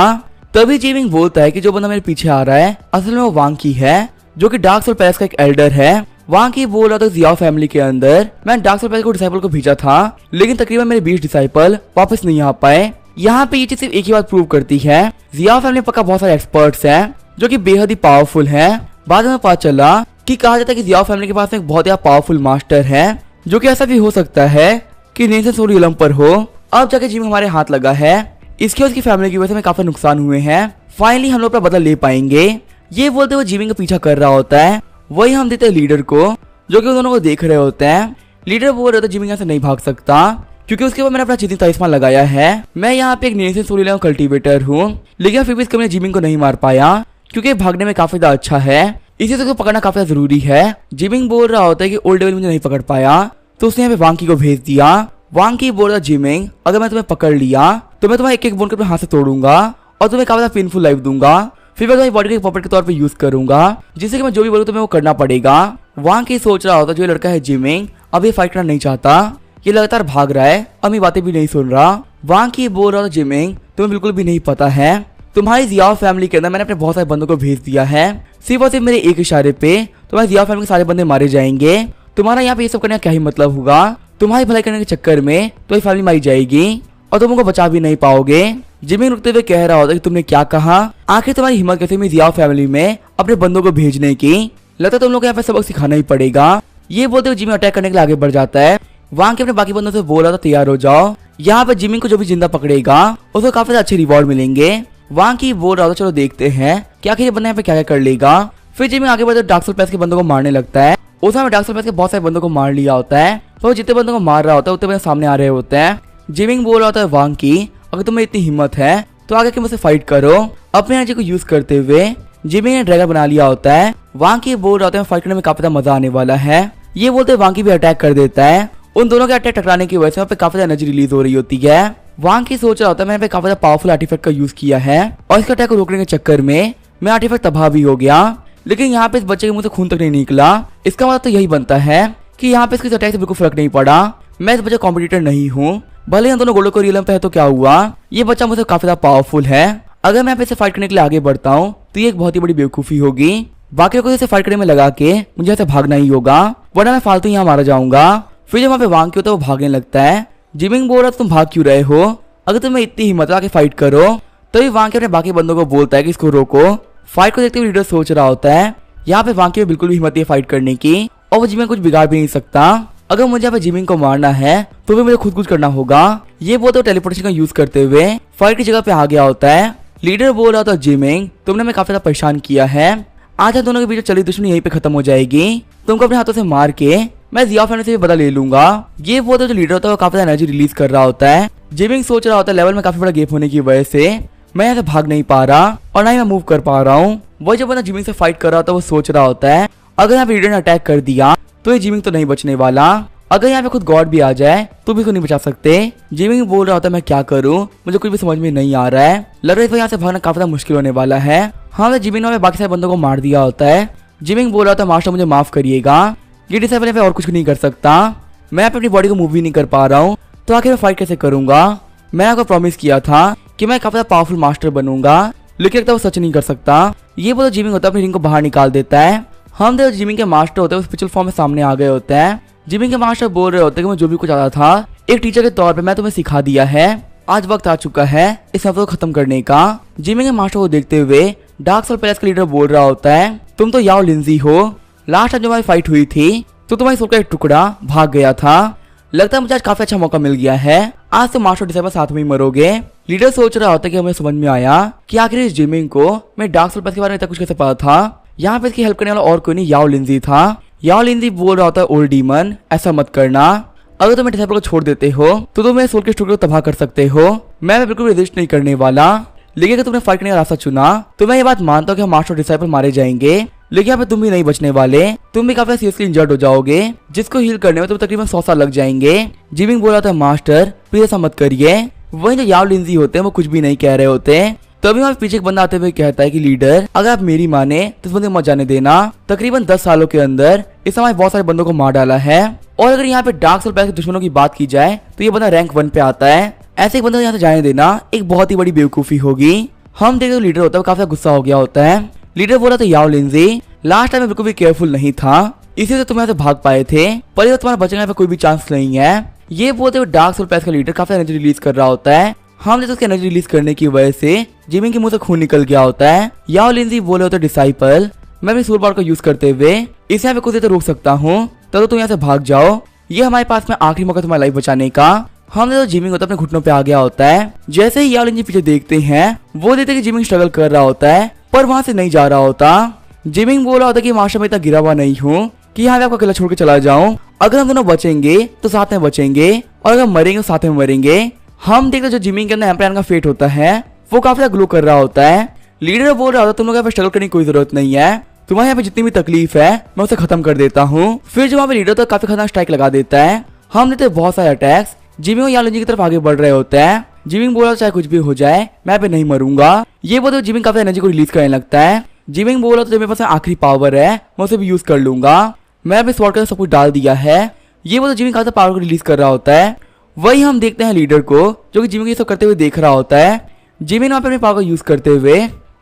तभी जिमिंग बोलता है कि जो बंदा मेरे पीछे आ रहा है असल में वो वांकी है जो कि डार्क सोल पैलेस का एक एल्डर है। वांकी बोल रहा था जियाओ फैमिली के अंदर मैंने डार्क सोल पैलेस को डिसाइपल को भेजा था, लेकिन तकरीबन मेरे 20 डिसाइपल वापस नहीं आ पाए। यहाँ पे ये चीज सिर्फ एक ही बात प्रूव करती है जियाओ फैमिली पक्का बहुत सारे एक्सपर्ट्स हैं जो कि बेहद ही पावरफुल हैं। बाद में पता चला कि कहा जाता है कि जियाओ फैमिली के पास में एक बहुत ही पावरफुल मास्टर है जो कि ऐसा भी हो सकता है कि नेशन सोरियलम पर हो। अब जाके जिमिंग हमारे हाथ लगा है, इसके उसकी फैमिली की वजह से हमें काफी नुकसान हुए हैं। फाइनली हम लोग अपना बदला ले पाएंगे। ये बोलते हुए जिमिंग का पीछा कर रहा होता है। वही हम देते हैं लीडर को जो कि उन दोनों को देख रहे होते हैं। लीडर बोल रहे होते जिमिंग यहाँ से नहीं भाग सकता क्योंकि उसके बाद मैंने अपना चेंजिंग तलिस्मान लगाया है। मैं यहाँ पे एक नेशन सोरियलम कल्टीवेटर हूँ, लेकिन फिर भी इसके मैंने जिमिंग को नहीं मार पाया क्योंकि भागने में काफी ज्यादा अच्छा है, इसी से उसको पकड़ना काफी जरूरी है। जिमिंग बोल रहा होता है कि ओल्ड डेविल मुझे नहीं पकड़ पाया तो उसने यहाँ पे वांकी को भेज दिया। वांकी बोल रहा जिमिंग अगर मैं तुम्हें पकड़ लिया तो मैं तुम्हारा एक बोन को अपने हाथ से तोड़ूंगा और तुम्हें काफी पेनफुल लाइफ दूंगा, फिर मैं तुम्हारी बॉडी को पॉपेट के तौर पे यूज करूंगा जिससे कि मैं जो भी बोलूं तुम्हें वो करना पड़ेगा। वांकी सोच रहा होता जो लड़का है जिमिंग अब ये फाइट करना नहीं चाहता, ये लगातार भाग रहा है और मेरी बातें भी नहीं सुन रहा। वांकी बोल रहा था जिमिंग तुम्हें बिल्कुल भी नहीं पता है तुम्हारी जियाओ फैमिली के अंदर मैंने अपने बहुत सारे बंदों को भेज दिया है, सिर्फ और सिर्फ मेरे एक इशारे पे तुम्हारी जियाओ फैमिली के सारे बंदे मारे जाएंगे। तुम्हारा यहाँ पे ये सब करने का क्या ही मतलब होगा, तुम्हारी भलाई करने के चक्कर में तुम्हारी फैमिली मारी जाएगी और तुम उनको बचा भी नहीं पाओगे। जिमिंग रुकते हुए कह रहा होता कि तुमने क्या कहा, आखिर तुम्हारी हिम्मत कैसे मेरी जियाओ फैमिली में अपने बंदों को भेजने की, लगता है तुम लोग को यहाँ पे सबक सिखाना ही पड़ेगा। ये बोलते हुए जिमिंग अटैक करने के लिए आगे बढ़ जाता है। वहां के अपने बाकी बंदों से बोल रहा था तैयार हो जाओ, यहाँ पे जिमिंग को जो भी जिंदा पकड़ेगा उसको काफी अच्छे रिवॉर्ड मिलेंगे। वहां की बोल रहा था चलो देखते हैं क्या ये बंदा यहाँ पे क्या क्या कर लेगा। फिर जिमिंग आगे बढ़ते डार्क सोल पैलेस के बंदों को मारने लगता है। उस समय डार्क सोल पैलेस के बहुत सारे बंदों को मार लिया होता है, तो वो जितने बंदों को मार रहा होता है उतने बंदे सामने आ रहे होते हैं। जिमिंग बोल रहा होता है वांकी अगर तुम्हें इतनी हिम्मत है तो आगे के मुझसे फाइट करो। अपने एनर्जी को यूज करते हुए जिमिंग ने ड्रैगन बना लिया होता है। वांकी बोल रहा होता है फाइट करने में काफी मजा आने वाला है। ये बोलते वांकी भी अटैक कर देता है। उन दोनों के अटैक टकराने की वजह से वहाँ पे काफी एनर्जी रिलीज हो रही होती है। वांकी सोच रहा होता है मैंने काफी पावरफुल आर्टिफैक्ट का यूज किया है और इसके अटैक को रोकने के चक्कर में मैं आर्टिफैक्ट तबाह भी हो गया, लेकिन यहाँ पे इस बच्चे के मुंह से खून तक नहीं निकला। इसका मतलब तो यही बनता है कि यहाँ पे इसके अटैक से बिल्कुल फर्क नहीं पड़ा। मैं इस बच्चे कॉम्पिटिटर नहीं हूँ, भले ही दोनों गोल्डन कोरियलम पे है तो क्या हुआ, ये बच्चा मुझसे काफी ज्यादा पावरफुल है। अगर मैं इसे फाइट करने के लिए आगे बढ़ता हूँ तो ये एक बहुत ही बड़ी बेवकूफी होगी। बाकी को इसे फाइट करने में लगा के मुझे ऐसे भागना ही होगा, वरना मैं फालतू यहाँ मारा जाऊंगा। फिर जब वहाँ पे वांकी होता है वो भागने लगता है। जिमिंग बोल रहा तुम भाग क्यों रहे हो, अगर तुम्हें इतनी हिम्मत आके फाइट करो। तभी वांकी अपने बाकी बंदों को बोलता है कि इसको रोको। फाइट को देखते हुए लीडर सोच रहा होता है यहाँ पे वांकी में बिल्कुल भी हिम्मत नहीं फाइट करने की और वो जिमिंग कुछ बिगाड़ भी नहीं सकता। अगर मुझे यहाँ पे जिमिंग को मारना है तो फिर मुझे खुद कुछ करना होगा, ये वो तो टेलीपोर्टेशन का यूज करते हुए फाइट की जगह पे आ गया होता है। लीडर बोल रहा था जिमिंग तुमने हमें काफी ज्यादा परेशान किया है, आज हम दोनों के बीच चली दुश्मनी यहीं पे खत्म हो जाएगी, तुमको अपने हाथों से मार के मैं जियाओ फैन से भी बदला ले लूंगा। ये वो तो जो लीडर होता है वो काफी ज्यादा एनर्जी रिलीज कर रहा होता है। जिमिंग सोच रहा होता है लेवल में काफी बड़ा गैप होने की वजह से मैं यहाँ से भाग नहीं पा रहा और ना ही मैं मूव कर पा रहा हूँ। वही जब बंदा जिमिंग से फाइट कर रहा होता है वो सोच रहा होता है अगर यहाँ पे लीडर ने अटैक कर दिया तो ये जिमिंग तो नहीं बचने वाला, अगर यहाँ पे खुद गॉड भी आ जाए तो भी इसको नहीं बचा सकते। जिमिंग बोल रहा होता है मैं क्या करूँ, मुझे कुछ भी समझ में नहीं आ रहा है, लग रहा है यहाँ से भागना काफी ज्यादा मुश्किल होने वाला है। हाँ जिमिंग ने बाकी सारे बंदों को मार दिया होता है। जिमिंग बोल रहा था मास्टर मुझे माफ करिएगा, ये डिसाइपल पे और कुछ नहीं कर सकता, मैं अपनी बॉडी को मूव भी नहीं कर पा रहा हूँ तो आखिर मैं फाइट कैसे करूंगा। मैं आपको प्रॉमिस किया था कि मैं काफी पावरफुल मास्टर बनूंगा, लेकिन लगता है वो सच नहीं कर सकता। ये बोलो जिमिंग होता है अपनी रिंग को बाहर निकाल देता है। हम देखो जिमिंग के मास्टर होते हैं स्पिरिचुअल फॉर्म में सामने आ गए होते हैं। जिमिंग के मास्टर बोल रहे होते हैं कि मैं जो भी कुछ आता था एक टीचर के तौर पे मैं तुम्हें सिखा दिया है, आज वक्त आ चुका है इस हफ्ते को खत्म करने का। जिमिंग के मास्टर को देखते हुए डार्क सोल पैलेस का लीडर बोल रहा होता है तुम तो याओ लिंजी हो, लास्ट टाइम जब हमारी फाइट हुई थी तो तुम्हारी सोल का एक टुकड़ा भाग गया था, लगता है मुझे आज काफी अच्छा मौका मिल गया है, आज तो मास्टर डिसाइपल साथ में ही मरोगे। लीडर सोच रहा होता है कि हमें समझ में आया कि आखिर इस जिमिंग को मैं डार्क सोल पैलेस के बारे में इतना कुछ कैसे पता था, यहाँ पे इसकी हेल्प करने वाला और कोई नहीं याओ लिंजी था। याओ लिंजी बोल रहा होता है ओल्ड डीमन ऐसा मत करना, अगर तुम डिसाइपल को छोड़ देते हो तो तुम मेरे सोल के टुकड़े को तबाह कर सकते हो, मैं बिल्कुल भी रेजिस्ट नहीं करने वाला, लेकिन अगर तुमने फाइट करने का रास्ता चुना तो मैं ये बात मानता हूँ कि हम मास्टर डिसाइपल मारे जाएंगे, लेकिन यहाँ पे तुम भी नहीं बचने वाले, तुम भी काफी सीरियसली इंजर्ड हो जाओगे जिसको हील करने में तुम्हें तकरीबन 100 साल लग जाएंगे। जिमिंग बोला था मास्टर प्लीज ऐसा मत करिए। वही जो याओ लिंजी होते हैं वो कुछ भी नहीं कह रहे होते। तभी वहाँ पीछे एक बंदा आते हुए कहता है कि लीडर अगर आप मेरी माने तो इस बंदे को मत जाने देना, तकरीबन 10 सालों के अंदर इस समय बहुत सारे बंदों को मार डाला है, और अगर यहाँ पे डार्क सोल पैलेस के दुश्मनों की बात की जाए तो ये बंदा रैंक 1 पे आता है, ऐसे एक बंदे को यहाँ से जाने देना एक बहुत ही बड़ी बेवकूफी होगी। हम देखे तो लीडर होता है काफी गुस्सा हो गया होता है। लीडर बोला था याओ लिंजी लास्ट टाइम बिल्कुल भी केयरफुल नहीं था, इसी से तुम यहाँ से भाग पाए थे, पर ये तुम्हारा बचने का कोई भी चांस नहीं है। ये बोलते हुए डार्क सोल पैलेस का लीडर काफी एनर्जी रिलीज कर रहा होता है। हम जैसे उसकी एनर्जी रिलीज करने की वजह से जिमिंग के मुंह से खून निकल गया होता है। याओ लिंजी बोले होते डिसाइपल मैं अपनी सोल पावर का यूज करते हुए इसे यहाँ पे कुछ देर रोक सकता हूँ, तो तुम यहाँ से भाग जाओ, ये हमारे पास में आखिरी मौका तुम्हारी लाइफ बचाने का। हमने तो जिमिंग होता है अपने घुटनों पे आ गया होता है। जैसे ही याओ लिंजी पीछे देखते हैं वो देखते कि जिमिंग स्ट्रगल कर रहा होता है पर वहां से नहीं जा रहा होता। जिमिंग बोल रहा होता है कि मास्टर मैं इतना गिरा हुआ नहीं हूँ कि यहाँ पे आपको अकेला छोड़ के चला जाऊं, अगर हम दोनों बचेंगे तो साथ में बचेंगे और अगर मरेंगे तो साथ में मरेंगे। हम देखते जो जिमिंग के अंदर एम्पायर का फेट होता है वो काफी ग्लो कर रहा होता है। लीडर बोल रहा होता है तुम लोग यहाँ पे स्ट्रगल करने की कोई जरूरत नहीं है, तुम्हारे यहाँ पे जितनी भी तकलीफ है मैं उसे खत्म कर देता हूँ। फिर जो वहाँ पे लीडर तो काफी खतरनाक स्ट्राइक लगा देता है। हम देते बहुत सारे अटैक्स जिमिंग और याओ लिंजी की तरफ आगे बढ़ रहे होते हैं। जिमिंग बोल रहा चाहे कुछ भी हो जाए मैं पे नहीं मरूंगा। ये बोलते जिमिंग काफी एनर्जी को रिलीज करने लगता है। जिमिंग बोल रहा तो मेरे पास आखिरी पावर है मैं उसे भी यूज कर लूंगा, मैं अपने स्वॉर्ड के सब कुछ डाल दिया है। ये बोलते जिमिंग काफी पावर को रिलीज कर रहा होता है। वही हम देखते हैं लीडर को जो कि जिमिंग ये सब करते हुए देख रहा होता है। जिमिंग ने वहाँ पे अपनी पावर को यूज करते हुए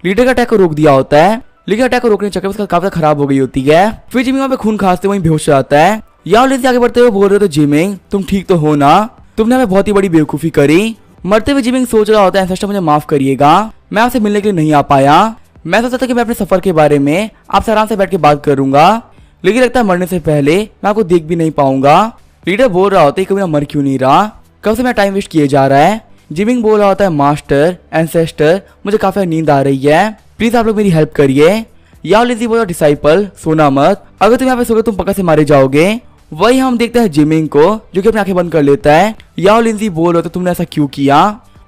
लीडर का अटैक को रोक दिया होता है, लेकिन अटैक को रोकने के चक्कर में उसका काफी खराब हो गई होती है। फिर जिमिंग वहाँ पे खून खांसते वहीं बेहोश जाता है। याओ लिंजी आगे बढ़ते हुए बोल रहे तो जिमिंग तुम ठीक तो हो ना, तुमने हमें बहुत ही बड़ी बेवकूफी करी। मरते हुए जिमिंग सोच रहा होता है एंसेस्टर मुझे माफ करिएगा, मैं आपसे मिलने के लिए नहीं आ पाया, मैं सोचा था कि मैं अपने सफर के बारे में आपसे आराम से बैठ के बात करूंगा, लेकिन लगता है मरने से पहले मैं आपको देख भी नहीं पाऊंगा। लीडर बोल रहा होता है कभी मर क्यों नहीं रहा, कब से मैं टाइम वेस्ट किए जा रहा है। जिमिंग बोल रहा होता है मास्टर एंसेस्टर मुझे काफी नींद आ रही है, प्लीज आप लोग मेरी हेल्प करिए। याओ लिंजी बोला डिसाइपल सोना मत, अगर तुम यहाँ पे सोगे तुम पक्का से मारे जाओगे। वही हम देखते हैं जिमिंग को जो कि अपनी आंखें बंद कर लेता है। याओ लिंजी बोल रहे तो तुमने ऐसा क्यों किया,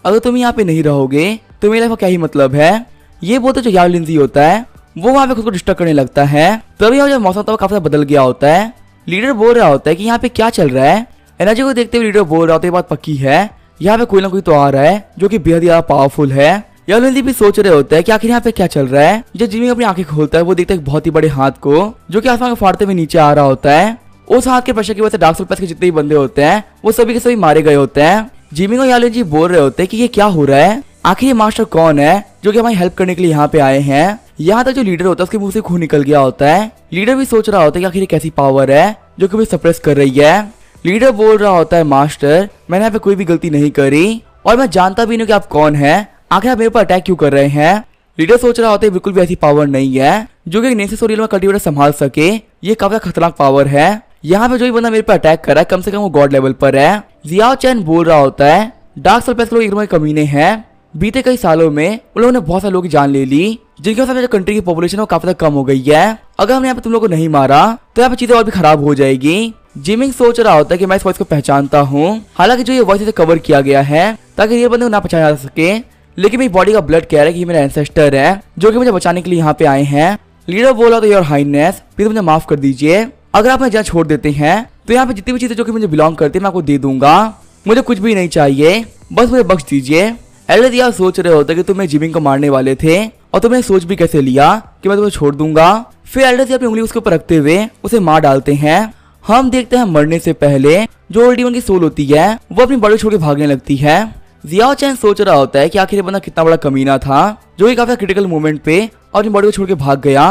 अगर तुम यहाँ पे नहीं रहोगे तो मेरे लाइफ का क्या ही मतलब है। ये बोलते जो याओ लिंजी होता है वो वहाँ पे खुद को डिस्टर्ब करने लगता है। तभी जब मौसम था वो काफी बदल गया होता है। लीडर बोल रहा होता है कि यहाँ पे क्या चल रहा है। एनर्जी को देखते हुए लीडर बोल रहा होता है ये बात पक्की है, यहाँ पे कोई ना कोई तो आ रहा है जो कि बेहद ज्यादा पावरफुल है। याओ लिंजी भी सोच रहे होते हैं कि आखिर यहाँ पे क्या चल रहा है। जब जिमिंग अपनी आंखें खोलता है वो देखता है एक बहुत ही बड़े हाथ को जो कि आसमान को फाड़ते हुए नीचे आ रहा होता है। उस हाथ के प्रेशर की वजह से डार्क सोल पैलेस के जितने भी बंदे होते हैं वो सभी के सभी मारे गए होते हैं। जिमिंग और याओ लिंजी बोल रहे होते हैं कि ये क्या हो रहा है, आखिर ये मास्टर कौन है जो कि हमारी हेल्प करने के लिए यहाँ पे आए हैं। यहाँ तक जो लीडर होता है उसके मुंह से खून निकल गया होता है। लीडर भी सोच रहा होता है कि आखिर ये कैसी पावर है जो कि मुझे सप्रेस कर रही है। लीडर बोल रहा होता है मास्टर मैंने यहाँ पे कोई भी गलती नहीं करी और मैं जानता भी नहीं कि आप कौन है, आखिर आप मेरे पर अटैक क्यों कर रहे हैं। लीडर सोच रहा होता है बिल्कुल भी ऐसी पावर नहीं है जो कि नेसेस और में कल्टीवेटर संभाल सके, ये काफी खतरनाक पावर है। यहाँ पे जो भी बंदा मेरे पे अटैक कर रहा है कम से कम वो गॉड लेवल पर है। जियाओ चैन बोल रहा होता है डार्क सोल पैलेस लोग एक नंबर के कमीने हैं। बीते कई सालों में उन लोगों ने बहुत सारे लोगों की जान ले ली, जिनकी वजह से जो कंट्री की पॉपुलेशन है वो काफी कम हो गई है। अगर हमने यहाँ पे तुम लोगों को नहीं मारा तो यहाँ पे चीजें और भी खराब हो जाएगी। जिमिंग सोच रहा होता है कि मैं इस वॉइस को पहचानता हूँ। हालांकि जो ये वॉइस से कवर किया गया है ताकि ये बंदे को ना पहचाना जा सके, लेकिन मेरी बॉडी का ब्लड कह रहा है कि ये मेरे एंसेस्टर है जो कि मुझे बचाने के लिए यहाँ पे आए हैं। लीडर बोला तो योर हाइनेस प्लीज मुझे माफ कर दीजिए, अगर आप मुझे जहाँ छोड़ देते हैं तो यहाँ पे जितनी भी चीजें जो कि मुझे बिलोंग करती है मैं आपको दे दूंगा। मुझे कुछ भी नहीं चाहिए, बस मुझे बख्श दीजिए। एल्डर दिया सोच रहे होते कि तुम जिमिंग को मारने वाले थे और तुमने सोच भी कैसे लिया कि मैं तुम्हें छोड़ दूंगा। फिर एल्डर दिया अपनी उंगली उसके ऊपर रखते हुए उसे मार डालते हैं। हम देखते हैं मरने से पहले जो ओल्ड डीमन की सोल होती है वो अपनी बॉडी छोड़ के भागने लगती है। जियाओ चैन सोच रहा होता है कि आखिर ये बंदा कितना बड़ा कमीना था जो कि काफी क्रिटिकल मोमेंट पे और अपनी बॉडी को छोड़ के भाग गया।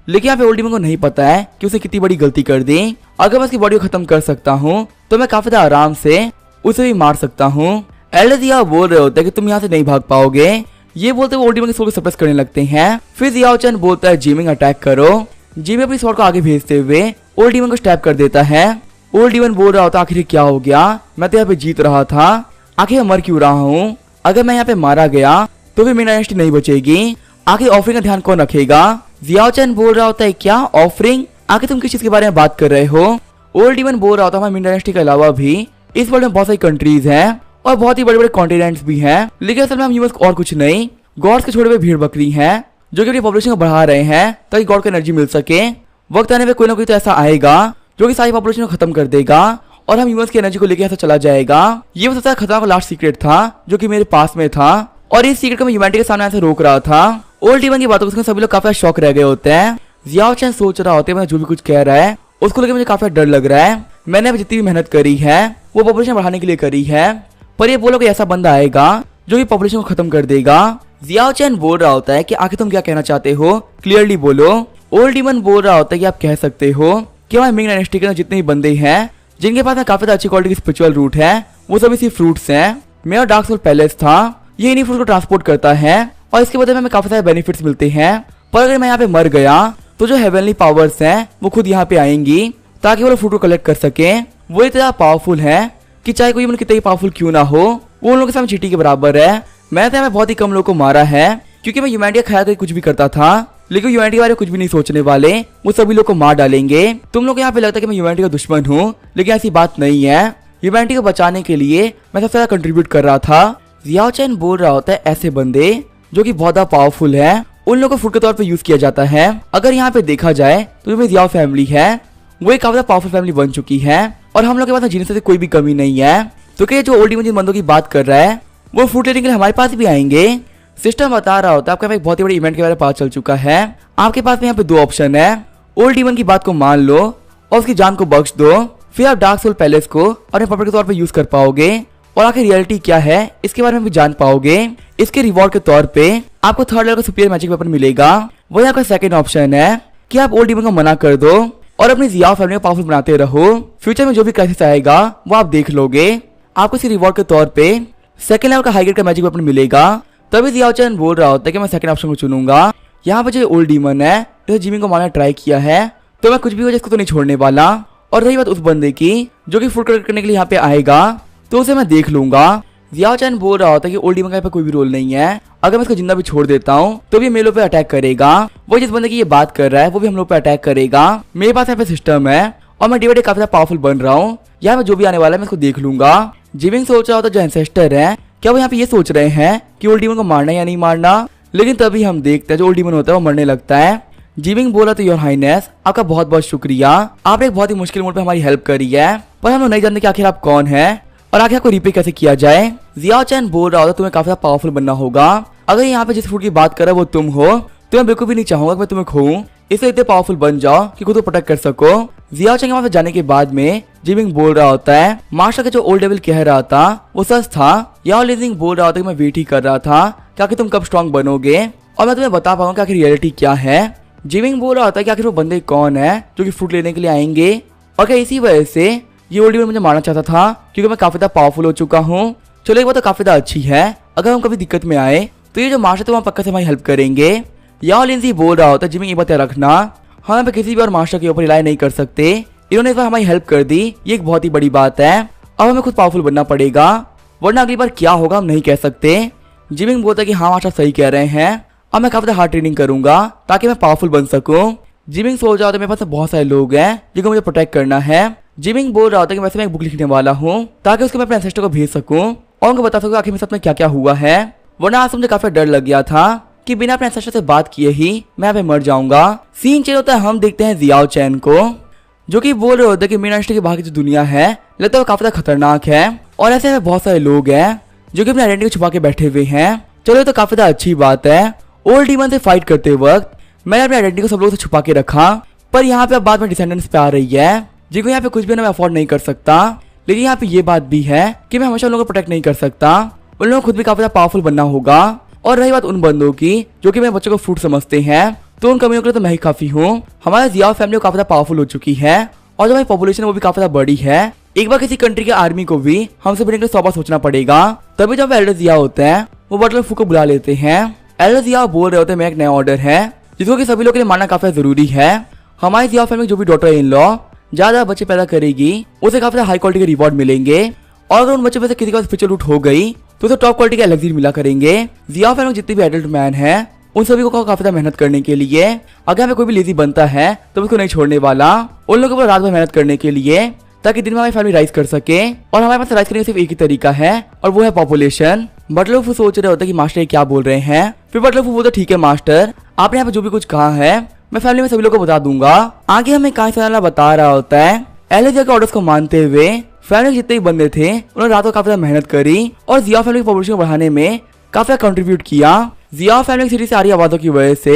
लेकिन यहाँ पे ओल्ड डीमन को नहीं पता है कि उसे कितनी बड़ी गलती कर दी। अगर मैं उसकी बॉडी को खत्म कर सकता हूँ तो मैं काफी आराम से उसे भी मार सकता हूँ। एल्डर दिया बोल रहे होते हैं कि तुम यहाँ से नहीं भाग पाओगे। ये बोलते हुए ओल्ड डीमन की सोल को सप्रेस करने लगते हैं। फिर जियाओ चैन बोलता है जिमिंग अटैक करो। जिमिंग अपनी स्वॉर्ड को आगे भेजते हुए ओल्ड डीमन को स्टैब कर देता है। ओल्ड डीमन बोल रहा होता आखिर क्या हो गया, मैं तो यहाँ पे जीत रहा था, आखिर मर क्यों रहा हूँ। अगर मैं यहाँ पे मारा गया तो फिर मेरी डायनेस्टी नहीं बचेगी, आखिर ऑफरिंग का ध्यान कौन रखेगा। जियाओ चैन बोल रहा होता है क्या ऑफरिंग, आखिर तुम किस चीज के बारे में बात कर रहे हो। ओल्ड डीमन बोल रहा होता हमारी मिन डायनेस्टी के अलावा भी इस वर्ल्ड में बहुत सारी कंट्रीज हैं और बहुत ही बड़े बड़े कॉन्टिनेंट्स भी हैं, लेकिन असल में हम ह्यूमंस और कुछ नहीं गॉड्स के छोड़े हुए भीड़ बकरी हैं जो कि अपनी पॉपुलेशन को बढ़ा रहे हैं ताकि गॉड को एनर्जी मिल सके। वक्त आने पे कोई ना कोई तो ऐसा आएगा जो कि सारी पॉपुलेशन को खत्म कर देगा और हम ह्यूमंस की एनर्जी को लेकर ऐसा चला जाएगा। ये सबसे खतरनाक लास्ट सीक्रेट था जो कि मेरे पास में था और इस सीक्रेट को मैं ह्यूमैनिटी के सामने ऐसे रोक रहा था। ओल्ड डीमन की बातों को सभी लोग काफी शौक रह गए होते हैं। जियाओ चैन सोच रहा होता है मैं जो भी कुछ कह रहा है उसको लेकर मुझे काफी डर लग रहा है। मैंने अभी जितनी भी मेहनत करी है वो पॉपुलेशन बढ़ाने के लिए करी है, पर ये बोलो कि ऐसा बंदा आएगा जो कि पॉपुलेशन को खत्म कर देगा। जियाओ चैन बोल रहा होता है कि आखिर तुम क्या कहना चाहते हो, क्लियरली बोलो। ओल्ड डीमन बोल रहा होता है कि आप कह सकते हो कि हमारे मिंग डायनेस्टी के जितने भी बंदे हैं जिनके पास में काफी अच्छी क्वालिटी की स्पिरिचुअल रूट है वो सभी सिर्फ फ्रूट्स हैं। मेरा डार्क सोल पैलेस था, ये इन्हीं फ्रूट को ट्रांसपोर्ट करता है और इसके बदले में हमें काफी सारे बेनिफिट्स मिलते हैं। पर अगर मैं यहाँ पे मर गया तो जो हेवनली पावर्स हैं वो खुद यहाँ पे आएंगी ताकि वो फ्रूट को कलेक्ट कर सके। वो इतना पावरफुल है कि चाहे कोई कितना ही पावरफुल क्यों ना हो वो उन लोगों के सामने चींटी के बराबर है। मैंने तो यहाँ बहुत ही कम लोगों को मारा है क्योंकि मैं ह्यूमैनिटी का ख्याल करके कुछ भी करता था, लेकिन ह्यूमैनिटी वाले कुछ भी नहीं सोचने वाले, वो सभी लोग को मार डालेंगे। तुम लोग यहाँ पे लगता है कि मैं ह्यूमैनिटी का दुश्मन हूँ, लेकिन ऐसी बात नहीं है। ह्यूमैनिटी को बचाने के लिए मैं सबसे ज्यादा कंट्रीब्यूट कर रहा था। जियाओ चैन बोल रहा होता है ऐसे बंदे जो कि बहुत ज्यादा पावरफुल है उन लोगों को फूड के तौर पे यूज किया जाता है। अगर यहाँ पे देखा जाए तो जो मेरी जियाओ फैमिली है वो एक काफी पावरफुल फैमिली बन चुकी है और हम लोग के पास जीने से कोई भी कमी नहीं है। तो क्या जो ओल्ड डीमन जिन बंदों की बात कर रहा है वो फूड लेने के लिए हमारे पास भी आएंगे। सिस्टम बता रहा होता है आपका एक बहुत ही बड़े इवेंट के बारे में पता चल चुका है। आपके पास में यहाँ पे दो ऑप्शन है, ओल्ड डीमन की बात को मान लो और उसकी जान को बख्श दो, फिर आप डार्क सोल पैलेस को अपने पपेट के तौर पे यूज कर पाओगे और आखिर रियलिटी क्या है इसके बारे में भी जान पाओगे। इसके रिवॉर्ड के तौर पे आपको थर्ड लेवल का सुपीरियर मैजिक वेपन मिलेगा। वही आपका सेकंड ऑप्शन है कि आप ओल्ड डीमन को मना कर दो और अपनी जियाओ फैमिली को पावरफुल बनाते रहो। फ्यूचर में जो भी क्राइसिस आएगा वो आप देख लोगे। आपको इसी रिवॉर्ड के तौर पे सेकंड लेवल का हाई ग्रेड का मैजिक वेपन मिलेगा। तभी जियाओ चैन बोल रहा होता है कि मैं सेकंड ऑप्शन को चुनूंगा। यहाँ पे जो ओल्ड डीमन है जो जिमिंग को मारना ट्राई किया है तो मैं कुछ भी हो जाए इसको तो नहीं छोड़ने वाला। और रही बात उस बंदे की जो कि फूड कलेक्ट करने के लिए यहाँ पे आएगा तो उसे मैं देख लूंगा। जियाओ चैन बोल रहा होता है कि ओल्ड डीमन का यहाँ पे कोई भी रोल नहीं है, अगर मैं इसको जिंदा भी छोड़ देता हूँ तो भी मेरे पे अटैक करेगा। वो जिस बंदे की ये बात कर रहा है वो भी हम लोग पे अटैक करेगा। मेरे पास यहाँ पे सिस्टम है और मैं डे बाय डे काफी पावरफुल बन रहा हूँ। यहाँ पे जो भी आने वाला है मैं इसको देख लूंगा। जिमिंग सोच रहा होता है जो एंसेस्टर है क्या वो यहाँ पे ये सोच रहे हैं कि ओल्ड डीमन को मारना या नहीं मारना, लेकिन तभी हम देखते हैं जो ओल्ड डीमन होता है वो मरने लगता है। जिमिंग बोला तो योर हाइनेस आपका बहुत बहुत शुक्रिया, आपने एक बहुत ही मुश्किल मोड पे हमारी हेल्प करी है, पर हम लोग नहीं जानते कि आखिर आप कौन है और आखिर आपको रिपे कैसे किया जाए। जियाओ चैन बोल रहा होता तुम्हें काफी पावरफुल बनना होगा। अगर यहाँ पे जिस फूड की बात कर रहा है वो तुम हो तो मैं बिल्कुल भी नहीं चाहूंगा कि मैं तुम्हें खोऊं, इसलिए इतने पावरफुल बन जाओ कि खुद को प्रोटेक्ट कर सको। जियाओ चैन के वहां पे जाने के बाद में जिमिंग बोल रहा होता है मास्टर का जो ओल्ड डेविल कह रहा था वो सच था। याओ लिजिंग बोल रहा होता है कि मैं वेट ही कर रहा था कि आखिर तुम कब स्ट्रॉन्ग बनोगे और मैं तुम्हें बता पाऊंगा कि आखिर रियलिटी क्या है। जिमिंग बोल रहा होता है कि आखिर वो बंदे कौन है जो कि फूड लेने के लिए आएंगे और क्या इसी वजह से ये ओल्ड डीमन मुझे मारना चाहता था क्योंकि मैं काफी ज्यादा पावरफुल हो चुका हूँ। चलो एक बात तो काफी ज्यादा अच्छी है, अगर हम कभी दिक्कत में आए तो ये जो मास्टर थे वहाँ पक्का से हमारी हेल्प करेंगे। याओ लिंजी बोल रहा होता है जिमिंग ये बात रखना हम यहाँ पे किसी भी और मास्टर के ऊपर रिलाई नहीं कर सकते, इन्होंने इस बार हमारी हेल्प कर दी, ये एक बहुत ही बड़ी बात है। अब हमें खुद पावरफुल बनना पड़ेगा वरना अगली बार क्या होगा हम नहीं कह सकते। जिमिंग बोलता है कि हाँ मास्टर सही कह रहे हैं, अब मैं काफी हार्ड ट्रेनिंग करूंगा ताकि मैं पावरफुल बन सकूं। जिमिंग सोच रहा होता है मेरे पास बहुत सारे लोग हैं जिनको मुझे प्रोटेक्ट करना है। जिमिंग बोल रहा होता है कि वैसे मैं एक बुक लिखने वाला हूँ ताकि उसको मैं अपने एंसेस्टर को भेज सकूं और उनको बता सकूं आखिर मेरे साथ में क्या क्या हुआ है। वरना आज मुझे काफी डर लग गया था कि बिना अपने एंसेस्टर से बात किए ही मैं यहाँ पे मर जाऊंगा। सीन चेंज होता है, हम देखते हैं जियाओ चैन को जो कि बोल रहे होते हैं कि मीना की बाहर की जो दुनिया है लगता है वो काफी खतरनाक है और ऐसे में बहुत सारे लोग हैं जो कि अपनी आइडेंटिटी को छुपा के बैठे हुए हैं। चलो ये तो काफी अच्छी बात है। ओल्ड डीमन से फाइट करते वक्त मैंने अपनी आइडेंटिटी को सब लोगों से छुपा के रखा, पर यहाँ पे अब बाद में डिसेंडेंट्स पे आ रही है जिनको यहाँ पे कुछ भी ना मैं अफोर्ड नहीं कर सकता। लेकिन यहाँ पे ये बात भी है कि मैं हमेशा उन लोगों को प्रोटेक्ट नहीं कर सकता, उन लोगों को खुद भी काफी पावरफुल बनना होगा। और रही बात उन बंदों की जो कि मेरे बच्चों को फ्रूट समझते हैं, तो उन कमियों के लिए तो मैं ही काफी हूँ। हमारे जियाओ फैमिली काफी पावरफुल हो चुकी है और जो हमारी पॉपुलेशन है वो भी काफी बड़ी है। एक बार किसी कंट्री के आर्मी को भी हमसे बढ़ने के लिए 100 बार सोचना पड़ेगा। तभी जब एल्डर जिया होते हैं वो बटलर फू को बुला लेते हैं। एल्डर जिया बोल रहे होते हैं मेरा एक नया ऑर्डर है जिसको कि सभी लोगों के लिए मानना काफी जरूरी है। हमारी जिया फैमिली जो भी डॉटर इन लॉ ज्यादा बच्चे पैदा करेगी उसे काफी हाई क्वालिटी के रिवॉर्ड मिलेंगे और अगर उन बच्चों में से किसी के पास फ्यूचर लूट हो गई तो उसे टॉप क्वालिटी के एलेक्सिर मिला करेंगे। जिया फैमिली जितने भी एडल्ट मैन है उन सभी को काफी मेहनत करने के लिए, अगर हमें कोई भी लेजी बनता है तो उसको नहीं छोड़ने वाला, उन लोगों को रात भर मेहनत करने के लिए ताकि दिन में हमारी फैमिली राइज कर सके। और हमारे पास राइज करने का सिर्फ एक ही तरीका है और वो है पॉपुलेशन। बटलर फू सोच रहे होते हैं कि मास्टर ये क्या बोल रहे हैं। फिर बटलर फू बोलते ठीक है मास्टर, आपने यहाँ पे जो भी कुछ कहा है मैं फैमिली में सभी लोगों को बता दूंगा। आगे हमें कहानी बता रहा होता है एलिजिया के ऑर्डर्स को मानते हुए फैमिली के जितने भी बंदे थे उन्होंने रातों काफी मेहनत करी और जिया फैमिली की पॉपुलेशन को बढ़ाने में काफी कंट्रीब्यूट किया। जिया फैमिली सिटी से आ रही आवाजों की वजह से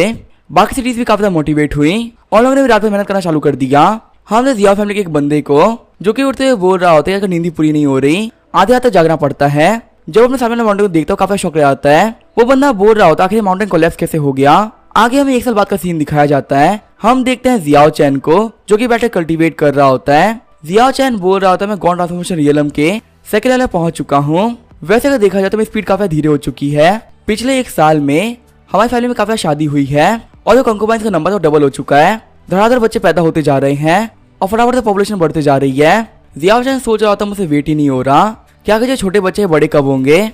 बाकी सिटीज भी काफी मोटिवेट हुई और लोगों ने भी रात में मेहनत करना चालू कर दिया। हमने जिया फैमिली के एक बंदे को जो कि उठते हुए बोल रहा होता है अगर नींद पूरी नहीं हो रही आधे रात तक जागना पड़ता है। जब अपने सामने माउंटेन को देखता है काफी शौक आता है। वो बंदा बोल रहा होता है आखिर माउंटेन कोलैप्स कैसे हो गया। आगे हमें 1 साल बाद का सीन दिखाया जाता है। हम देखते हैं जियाओ चैन को जो कि बैठे कल्टीवेट कर रहा होता है। जियाओ चैन बोल रहा होता है मैं गॉड ट्रांसफॉर्मेशन रियलम के सेकंड लेवल पहुंच चुका हूँ। वैसे अगर देखा जाए तो मेरी स्पीड काफी धीरे हो चुकी है। पिछले 1 साल में हमारी फैमिली में काफी शादी हुई है और जो कंकोबाइंस का नंबर तो डबल हो चुका है। धड़ाधड़ बच्चे पैदा होते जा रहे हैं और फटाफट से पॉपुलेशन बढ़ते जा रही है। जियाओ चैन सोच रहा होता मुझसे वेट ही नहीं हो रहा क्या जो छोटे बच्चे बड़े कब होंगे।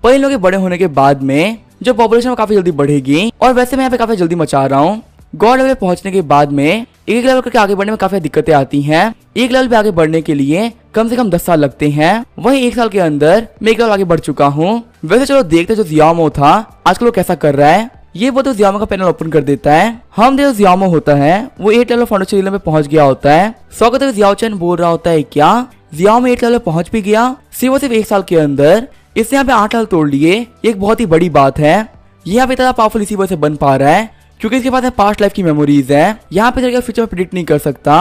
पर इन लोगों के बड़े होने के बाद में जो पॉपुलेशन काफी जल्दी बढ़ेगी और वैसे मैं यहाँ पे काफी जल्दी मचा रहा हूँ। गॉड लेवल पहुंचने के बाद में एक लेवल करके आगे बढ़ने में काफी दिक्कतें आती हैं। एक लेवल पे आगे बढ़ने के लिए कम से कम 10 साल लगते हैं। वहीं 1 साल के अंदर मैं 1 लेवल आगे बढ़ चुका हूँ। वैसे चलो देखते जो जियामो था आजकल वो कैसा कर रहा है। ये वो तो जियामो का पैनल ओपन कर देता है। हम देखो जियामो होता है वो 8 लेवल फाउंडेशन रियल में पहुंच गया होता है। स्वागत है जियाओ चैन बोल रहा होता है क्या जियामो 8 लेवल पहुंच भी गया। सिर्फ 1 साल के अंदर इसने यहाँ पे 8 लेवल तोड़ लिए, एक बहुत ही बड़ी बात है। ये यहाँ पे इतना पावरफुल इसी वजह से बन पा रहा है क्योंकि इसके पास पास्ट लाइफ की मेमोरीज है। यहाँ पे जाकर फ्यूचर में प्रेडिक्ट नहीं कर सकता।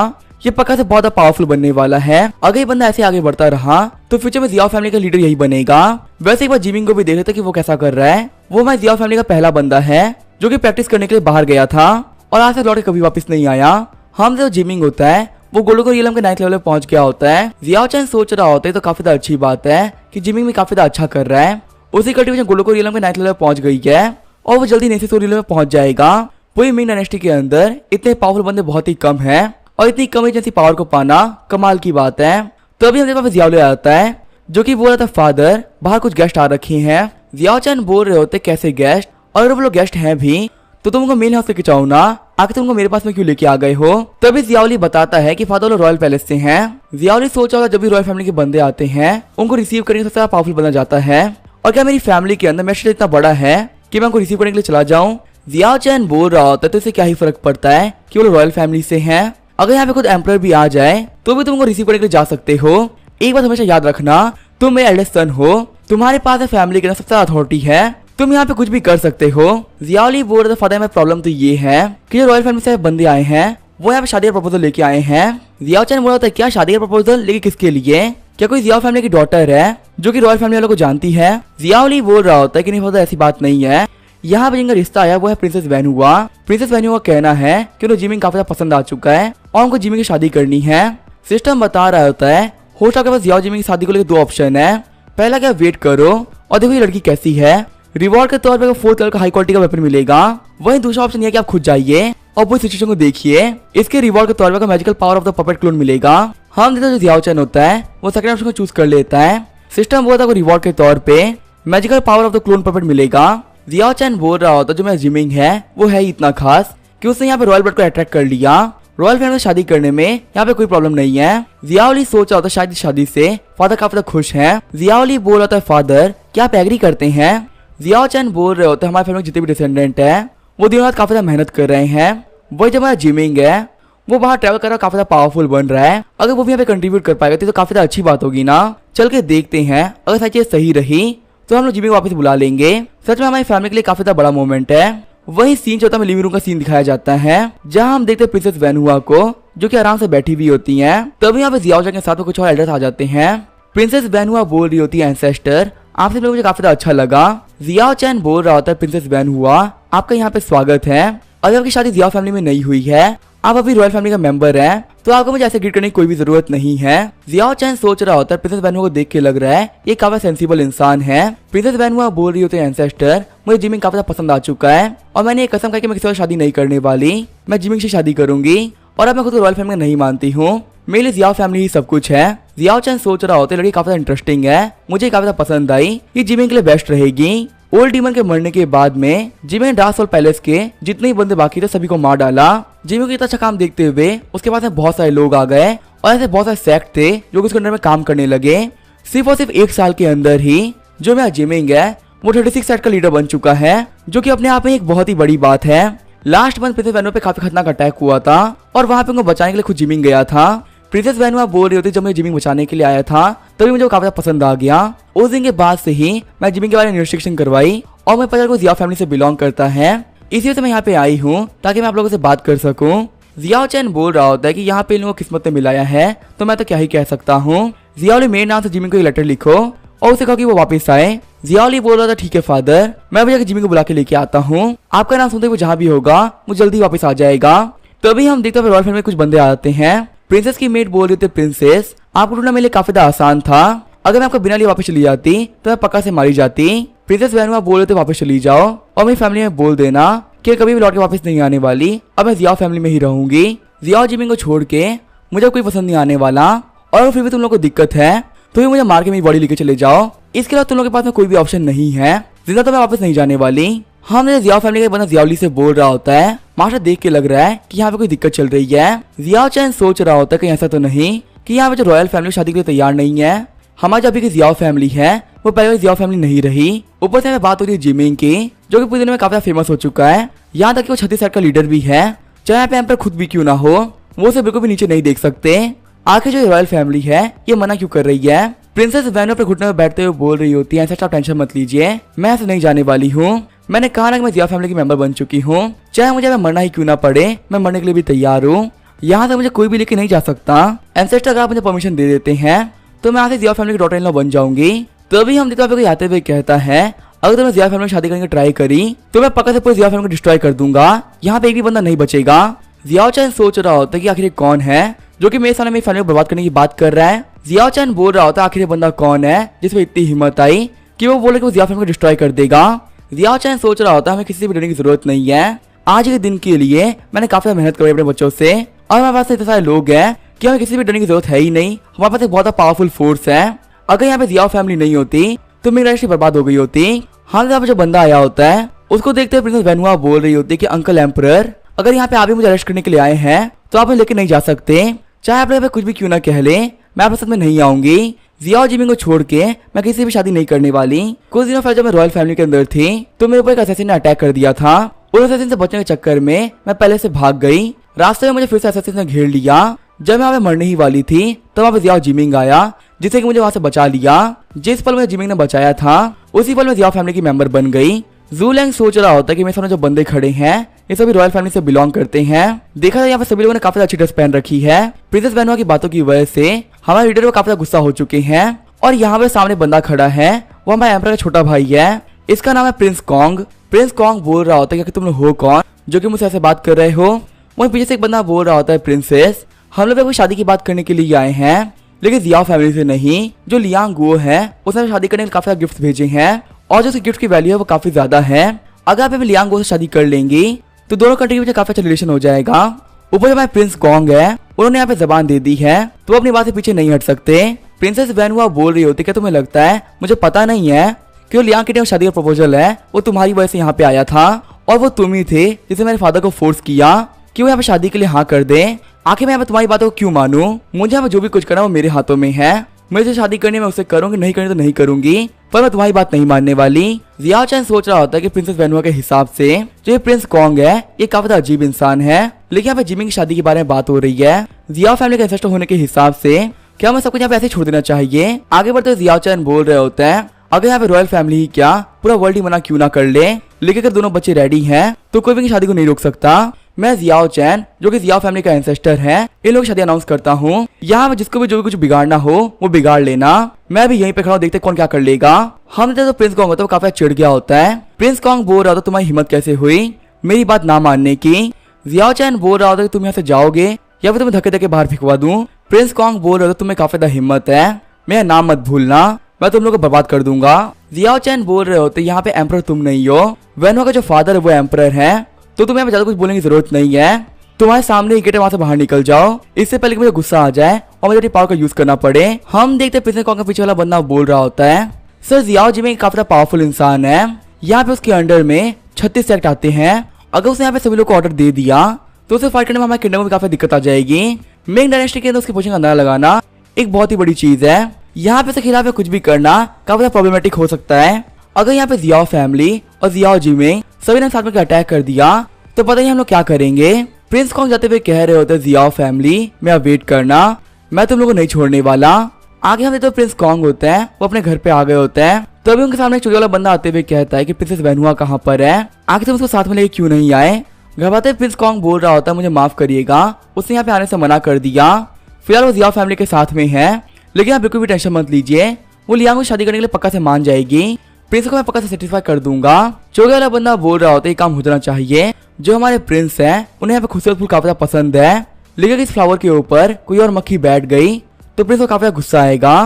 ये पक्का से बहुत पावरफुल बनने वाला है। अगर ये बंदा ऐसे आगे बढ़ता रहा तो फ्यूचर में जियाओ फैमिली का लीडर यही बनेगा। वैसे एक बार जिमिंग को भी देख लेते कि वो कैसा कर रहा है। वो हमारे जियाओ फैमिली का पहला बंदा है जो कि प्रैक्टिस करने के लिए बाहर गया था और आज से लौट के कभी वापस नहीं आया। हम जो जिमिंग होता है वो गोलोको रियलम के 9th लेवल पे पहुंच गया होता है। जियाओ चैन सोच रहा होता है तो काफी अच्छी बात है कि जिमिंग भी काफी अच्छा कर रहा है। उसी कल्टीवेशन गोलोको रियलम के 9th लेवल पे पहुंच गई है और वो जल्दी नेसेसरी रियलम में पहुंच जाएगा। पूरी मिंग डायनेस्टी के अंदर इतने पावरफुल बंदे बहुत ही कम हैं और इतनी कम एजेंसी पावर को पाना कमाल की बात है। तो अभी हमारे पास जियाओ ले आता है जो कि बोल रहा था फादर बाहर कुछ गेस्ट आ रखे हैं। जियाओ चैन बोल रहे होते कैसे गेस्ट, और अगर वो लोग गेस्ट हैं भी तो तुम उनको मेन हाउस से खिंचाओ ना, आखिर तुमको मेरे पास में क्यों लेके आ गए हो। तभी जियाओली बताता है कि फादर रॉयल पैलेस से हैं। जियाओली सोचा होगा जब भी रॉयल फैमिली के बंदे आते हैं उनको रिसीव करने से सबसे पावरफुल बना जाता है और क्या मेरी फैमिली के अंदर मेरा इतना बड़ा है कि मैं उनको रिसीव करने के लिए चला जाऊं। जियाओ चैन बोल रहा होता है तो इससे क्या ही फर्क पड़ता है कि वो रॉयल फैमिली से हैं। अगर यहाँ पे खुद एम्परर भी आ जाए तो भी तुमको रिसीव करने के लिए जा सकते हो। एक बात हमेशा याद रखना, तुम मेरे एल्डेस्ट सन हो, तुम्हारे पास फैमिली के अंदर सबसे अथॉरिटी है, तुम यहाँ पे कुछ भी कर सकते हो। जियाओली बोल रहे थे फादर में प्रॉब्लम तो ये है कि जो रॉयल फैमिली से बंदे आए हैं वो यहाँ पे शादी का प्रपोजल लेके आए हैं। जियाओ चैन बोल रहा था क्या शादी का प्रपोजल, लेकिन किसके लिए, क्या कोई जियाओ फैमिली की डॉटर है जो कि रॉयल फैमिली वालों को जानती है। जियाओली बोल रहा होता है कि नहीं फादर ऐसी बात नहीं है, यहाँ पे जिनका रिश्ता आया वो है प्रिंसेस वैनुआ। प्रिंसेस वैनुआ का कहना है कि उन्हें जिमिंग काफी पसंद आ चुका है और उनको जिमिंग की शादी करनी है। सिस्टम बता रहा होता है होस्ट आपके पास जियाओ जिमिंग की शादी को लेकर 2 ऑप्शन है। पहला क्या वेट करो और देखो ये लड़की कैसी है, रिवॉर्ड के तौर पर 4th लेवल का हाई क्वालिटी का वेपन मिलेगा। वहीं दूसरा ऑप्शन ये कि आप खुद जाइए और पूरी सिचुएशन को देखिए, इसके रिवॉर्ड के तौर पर magical power of the puppet clone मिलेगा। हम देखते जो जियाओ चैन होता है वो सेकंड ऑप्शन को चूज कर लेता है। सिस्टम बोलता है रिवॉर्ड के तौर पे magical power of the clone puppet मिलेगा। जियाओ चैन बोल रहा होता जो मेरा जिमिंग है वो है ही इतना खास कि उसने यहाँ पे रॉयल ब्लड को अट्रैक्ट कर लिया। रॉयल फैमिली से शादी करने में यहाँ पे कोई प्रॉब्लम नहीं है। जियाओली सोच रहा होता शायद इस शादी से फादर काफी ज्यादा खुश है। जियाओली बोल रहा था फादर क्या आप एग्री करते हैं। जियाओ चैन बोल रहे होते हमारे फैमिली जितने भी डिसेंडेंट है वो दिनों रात काफी ज्यादा मेहनत कर रहे हैं। वही जो हमारा जिमिंग है वो बाहर ट्रैवल कर रहा काफी ज्यादा पावरफुल बन रहा है। अगर वो भी यहाँ पे कंट्रीब्यूट कर पाएगा तो काफी ज्यादा अच्छी बात होगी ना। चल के देखते हैं अगर सच ये सही रही तो हम लोग जिमिंग वापस बुला लेंगे। सच में हमारी फैमिली के लिए काफी ज्यादा बड़ा मोमेंट है। वही सीन जो होता है लिविंग रूम का सीन दिखाया जाता है जहाँ हम देखते हैं प्रिंसेस वैनहुआ को जो कि आराम से बैठी हुई होती हैं। तभी यहाँ पे जियाओ चैन के साथ में कुछ और एल्डर्स आ जाते हैं। प्रिंसेस वैनहुआ बोल रही होती है एंसेस्टर आपसे मिलकर मुझे काफी ज्यादा अच्छा लगा। जियाओ चैन बोल रहा होता है प्रिंसेस वैनहुआ आपका यहाँ पे स्वागत है। अगर आपकी शादी जियाओ फैमिली में नहीं हुई है आप अभी रॉयल फैमिली का मेंबर हैं तो आपको मुझे ऐसे ग्रीट करने की कोई भी जरूरत नहीं है। जियाओ चैन सोच रहा होता है प्रिंसेस वैनहुआ को देख के लग रहा है ये काफी सेंसिबल इंसान है। प्रिंसेस वैनहुआ बोल रही होती है एंसेस्टर मुझे जिमिंग काफी पसंद आ चुका है और मैंने एक कसम खाई कि मैं किसी और शादी नहीं करने वाली। मैं जिमिंग से शादी करूंगी और अब मैं खुद रॉयल फैमिली में नहीं मानती हूँ। मेरे लिए जियाओ फैमिली ही सब कुछ है। जियाओ चैन सोच रहा होता है लड़की काफी इंटरेस्टिंग है मुझे काफी ज्यादा पसंद आई ये जिमिंग के लिए बेस्ट रहेगी। ओल्ड डीमन के मरने के बाद में जिमिंग ने डार्क सोल पैलेस के जितने ही बंदे बाकी थे सभी को मार डाला। जिमिंग को इतना अच्छा काम देखते हुए उसके पास में बहुत सारे लोग आ गए और ऐसे बहुत सारे सेक्ट थे जो उसके अंदर में काम करने लगे। सिर्फ और सिर्फ एक साल के अंदर ही जो मेरा जिमिंग है वो 36 सेक्ट का लीडर बन चुका है जो कि अपने आप में एक बहुत ही बड़ी बात है। लास्ट मंथ प्रिंसेस वैनहुआ पे काफी खतरनाक अटैक हुआ था और वहां पे उनको बचाने के लिए खुद जिमिंग गया था। प्रिंसेस वैनहुआ बोल रही होती जब मैं जिमिंग बचाने के लिए आया था तभी मुझे काफी पसंद आ गया। उस दिन के बाद से ही मैं जिमिंग के बारे में इन्वेस्टिगेशन करवाई और मैं पता को जियाओ फैमिली से बिलोंग करता है इसी वजह से मैं यहाँ पे आई हूँ ताकि मैं आप लोगों से बात कर सकूँ। जियाओ चैन बोल रहा होता है कि यहाँ पे इन लोगों को किस्मत ने मिलाया है तो मैं तो क्या ही कह सकता हूँ। जियाओली मेरे नाम से जिमिंग को एक लेटर लिखो और उसे कहो कि वो वापस आए। जियाओली बोल रहा था ठीक है फादर मैं भैया जिमिंग को बुला के लेके आता हूँ। आपका नाम सुनते वो जहाँ भी होगा वो जल्दी वापस आ जाएगा। तभी हम देखते हैं रॉयल फैमिली में कुछ बंदे आते हैं। प्रिंसेस की मेट बोल रही थी प्रिंसेस आपको ढूंढना मेरे लिए काफी ज्यादा आसान था। अगर मैं आपको बिना लिए वापस चली जाती तो मैं पक्का से मारी जाती। प्रिंसेस वैनहुआ बोल रहे थे वापस चली जाओ और मेरी फैमिली में बोल देना कि कभी भी लौट के वापस नहीं आने वाली। अब मैं जियाओ फैमिली में ही रहूंगी। जियाओ जिमिंग को छोड़ के मुझे कोई पसंद नहीं आने वाला और फिर भी तुम लोग को दिक्कत है तो मुझे मार के मेरी बॉडी लेके चले जाओ। इसके अलावा तुम लोग के पास में कोई भी ऑप्शन नहीं है। जिंदा तो मैं वापस नहीं जाने वाली। हाँ मुझे जियाओ फैमिली का बंदा जियाओली से बोल रहा होता है मास्टर देख के लग रहा है कि यहाँ पे कोई दिक्कत चल रही है। जियाओ चैन सोच रहा होता है कि ऐसा तो नहीं कि यहाँ पे जो रॉयल फैमिली शादी के लिए तैयार नहीं है। हमारी अभी की जियाओ फैमिली है वो पहले जियाओ फैमिली नहीं रही। ऊपर से बात हो रही है जिमिंग की जो कि पूरी दुनिया में काफी फेमस हो चुका है। यहाँ तक कि वो 36 सेक्ट का लीडर भी है। चाहे यहाँ पे एम्पर खुद भी क्यों ना हो वो उसे बिल्कुल भी नीचे नहीं देख सकते। आखिर जो रॉयल फैमिली है ये मना क्यों कर रही है। प्रिंसेस वैनहुआ पर घुटने में बैठते हुए बोल रही होती है ऐसा आप टेंशन मत लीजिए मैं ऐसे नहीं जाने वाली हूँ। मैंने कहा ना कि मैं जियाओ फैमिली की मेंबर बन चुकी हूँ चाहे मुझे मरना ही क्यों ना पड़े मैं मरने के लिए भी तैयार हूँ। यहाँ से मुझे कोई भी लेके नहीं जा सकता। एंसेस्टर अगर आप मुझे परमिशन दे देते हैं तो मैं यहाँ से जियाओ फैमिली की डॉटर इन लॉ बन जाऊंगी। तभी हम देखते कोई आते हुए कहता है अगर तुमने जियाओ फैमिली में शादी करने की ट्राई करी तो मैं पक्का से पूरी जियाओ फैमिली को डिस्ट्रॉय कर दूंगा। यहाँ पे एक भी बंदा नहीं बचेगा। जियाओ चैन सोच रहा होता है कि आखिर कौन है जो कि मेरे सामने मेरी फैमिली को बर्बाद करने की बात कर रहा है। जियाओ चैन बोल रहा होता है आखिर बंदा कौन है जिसमें इतनी हिम्मत आई कि वो बोले कि वो जियाओ फैमिली को डिस्ट्रॉय कर देगा। जियाओ चैन सोच रहा होता है हमें किसी भी डरने की जरूरत नहीं है। आज के दिन के लिए मैंने काफी मेहनत करी अपने बच्चों से और हमारे पास इतने सारे लोग हैं कि हमें किसी भी डरने की जरूरत है ही नहीं। हमारे पास एक बहुत पावरफुल फोर्स है। अगर यहाँ पे जियाओ फैमिली नहीं होती तो मेरी लाइफ बर्बाद हो गई होती। हाँ यहाँ पे जो बंदा आया होता है उसको देखते हुए प्रिंसेस वैनहुआ बोल रही होती है कि अंकल एम्परर अगर यहाँ पे आप भी मुझे अरेस्ट करने के लिए आए हैं तो आप लेके नहीं जा सकते। चाहे आप कुछ भी क्यों ना कह ले मैं आपके साथ में नहीं आऊंगी। जियाओ जिमिंग को छोड़ के मैं किसी भी शादी नहीं करने वाली। कुछ दिनों पहले जब मैं रॉयल फैमिली के अंदर थी तो मेरे ऊपर एक असैसिन ने अटैक कर दिया था। उस असैसिन से बचने के चक्कर में मैं पहले से भाग गई। रास्ते में मुझे फिर से असैसिन ने घेर लिया। जब मैं वहाँ पे मरने ही वाली थी तब वहाँ पे जियाओ जिमिंग आया जिससे कि मुझे वहाँ से बचा लिया। जिस पल मुझे जिमिंग ने बचाया था उसी पल में जियाओ फैमिली की मेंबर बन गई। ज़ूलैंग सोच रहा होता है कि मेरे सामने जो बंदे खड़े हैं ये सभी रॉयल फैमिली से बिलोंग करते हैं। देखा जाए यहाँ पे सभी लोगों ने काफी अच्छी ड्रेस पहन रखी है। प्रिंसेस वैनहुआ की बातों की वजह से हमारे लीडर को काफी गुस्सा हो चुके हैं और यहाँ पे सामने बंदा खड़ा है वो हमारे एम्परर का छोटा भाई है। इसका नाम है प्रिंस कॉन्ग। प्रिंस कॉन्ग बोल रहा होता है कि तुम लोग हो कौन जो कि मुझसे ऐसे बात कर रहे हो। वहीं पीछे से एक बंदा बोल रहा होता है प्रिंसेस हम लोग कोई शादी की बात करने के लिए आए हैं लेकिन जियाओ फैमिली से नहीं। जो लियांग गुओ है उसने शादी करने के लिए काफी गिफ्ट भेजे हैं और जो उसकी गिफ्ट की वैल्यू है वो काफी ज्यादा है। अगर आप लियांग गुओ से शादी कर लेंगी तो दोनों कंट्री के बीच काफी अच्छा रिलेशन हो जाएगा। ऊपर जो हमारे प्रिंस कॉन्ग है उन्होंने यहाँ पे जबान दे दी है तो अपनी बात से पीछे नहीं हट सकते। प्रिंसेस वैनहुआ बोल रही होती, क्या तुम्हें लगता है मुझे पता नहीं है कि वो लियांग की शादी का प्रपोजल है वो तुम्हारी वजह से यहाँ पे आया था और वो तुम ही थे जिसे मेरे फादर को फोर्स किया कि वो यहाँ पे शादी के लिए हाँ कर दे। आखिर मैं यहाँ पे तुम्हारी बातों को क्यों मानूं? मुझे यहाँ पे जो भी कुछ करना वो मेरे हाथों में है। मुझे शादी करनी मैं उसे करूंगी, नहीं करनी तो नहीं करूंगी, पर मैं तुम्हारी बात नहीं मानने वाली। जियाओ चैन सोच रहा होता है कि प्रिंसेस वैनहुआ के हिसाब से जो ये प्रिंस कॉन्ग है ये काफी अजीब इंसान है, लेकिन यहाँ पे जिमिंग की शादी के बारे में बात हो रही है। जियाओ फैमिली के एंसेस्टर होने के हिसाब से क्या मैं सब कुछ यहाँ पे ऐसे छोड़ देना चाहिए? आगे बढ़ते जियाओ चैन बोल रहे होते हैं, अगर यहाँ पे रॉयल फैमिली ही क्या पूरा वर्ल्ड ही मना क्यों ना कर ले, लेकिन अगर दोनों बच्चे रेडी हैं तो कोई भी शादी को नहीं रोक सकता। मैं जियाओ चैन जो कि जियाओ फैमिली का एंसेस्टर है इन लोग शादी अनाउंस करता हूँ। यहाँ पे जिसको भी जो भी कुछ बिगाड़ना हो वो बिगाड़ लेना। मैं भी यहीं पे खड़ा हूँ, देखते कौन क्या कर लेगा। हमने तो प्रिंस कॉन्ग होता है वो काफी चिढ़ गया होता है। प्रिंस कॉन्ग बोल रहा था तुम्हारी हिम्मत कैसे हुई मेरी बात ना मानने की। जियाओ चैन बोल रहा होता कि तुम यहाँ से जाओगे या फिर तुम्हें धक्के धक्के बाहर फिकवा दूं। प्रिंस कॉन्ग बोल रहा था तुम्हें काफी ज्यादा हिम्मत है, मेरा नाम मत भूलना, मैं तुम लोग को बर्बाद कर दूंगा। जियाओ चैन बोल रहे होते यहाँ पे एम्परर तुम नहीं हो, वैनहुआ का जो फादर है वो एम्परर है, तो तुम्हें ज्यादा कुछ बोलने की जरूरत नहीं है। तुम्हारे सामने ही गेट वहां से बाहर निकल जाओ, इससे पहले कि मुझे गुस्सा आ जाए और मुझे पावर का यूज करना पड़े। हम देखते हैं प्रिंस कॉन्ग का पीछे वाला बंदा बोल रहा होता है, सर जियाओ जिमिंग काफी पावरफुल इंसान है, यहाँ पे उसके अंडर में 36 सेक्ट आते हैं। अगर उसने यहाँ पे सभी लोग को ऑर्डर दे दिया तो उसे फाइट करने में हमारे किंगडम में काफी दिक्कत आ जाएगी। मिंग डायनेस्टी के अंदर उसकी पोजीशन का अंदाजा लगाना एक बहुत ही बड़ी चीज है। यहाँ पे उसके खिलाफ कुछ भी करना काफी प्रॉब्लमेटिक हो सकता है। अगर यहाँ पे जियाओ फैमिली और जियाओ जिमिंग सभी ने साथ में अटैक कर दिया तो पता नहीं हम लोग क्या करेंगे। प्रिंस कॉन्ग जाते हुए कह रहे होते जियाओ फैमिली मैं वेट करना, मैं तुम लोगों को नहीं छोड़ने वाला। आगे हम तो प्रिंस कॉन्ग होते हैं वो अपने घर पे आ गए होते हैं, तभी उनके सामने चोरी वाला बंदा आते हुए कहता है कि प्रिंसेस वैनहुआ कहाँ पर है, आगे तुम उसको साथ में लेके क्यों नहीं आए। घबराते प्रिंस कॉन्ग बोल रहा होता है मुझे माफ करिएगा, उसने यहाँ पे आने से मना कर दिया। फिलहाल वो जियाओ फैमिली के साथ में है, लेकिन आप बिल्कुल भी टेंशन मत लीजिए, वो लियांग को शादी करने के लिए पक्का से मान जाएगी, प्रिंस को मैं पक्का से सेटिस्फाई कर दूंगा। चोरी वाला बंदा बोल रहा होता है ये काम हो जाना चाहिए, जो हमारे प्रिंस है उन्हें यहाँ पे खूबसूरत फूल काफी पसंद है, लेकिन इस फ्लावर के ऊपर कोई और मक्खी बैठ गई तो प्रिंस को काफी गुस्सा आएगा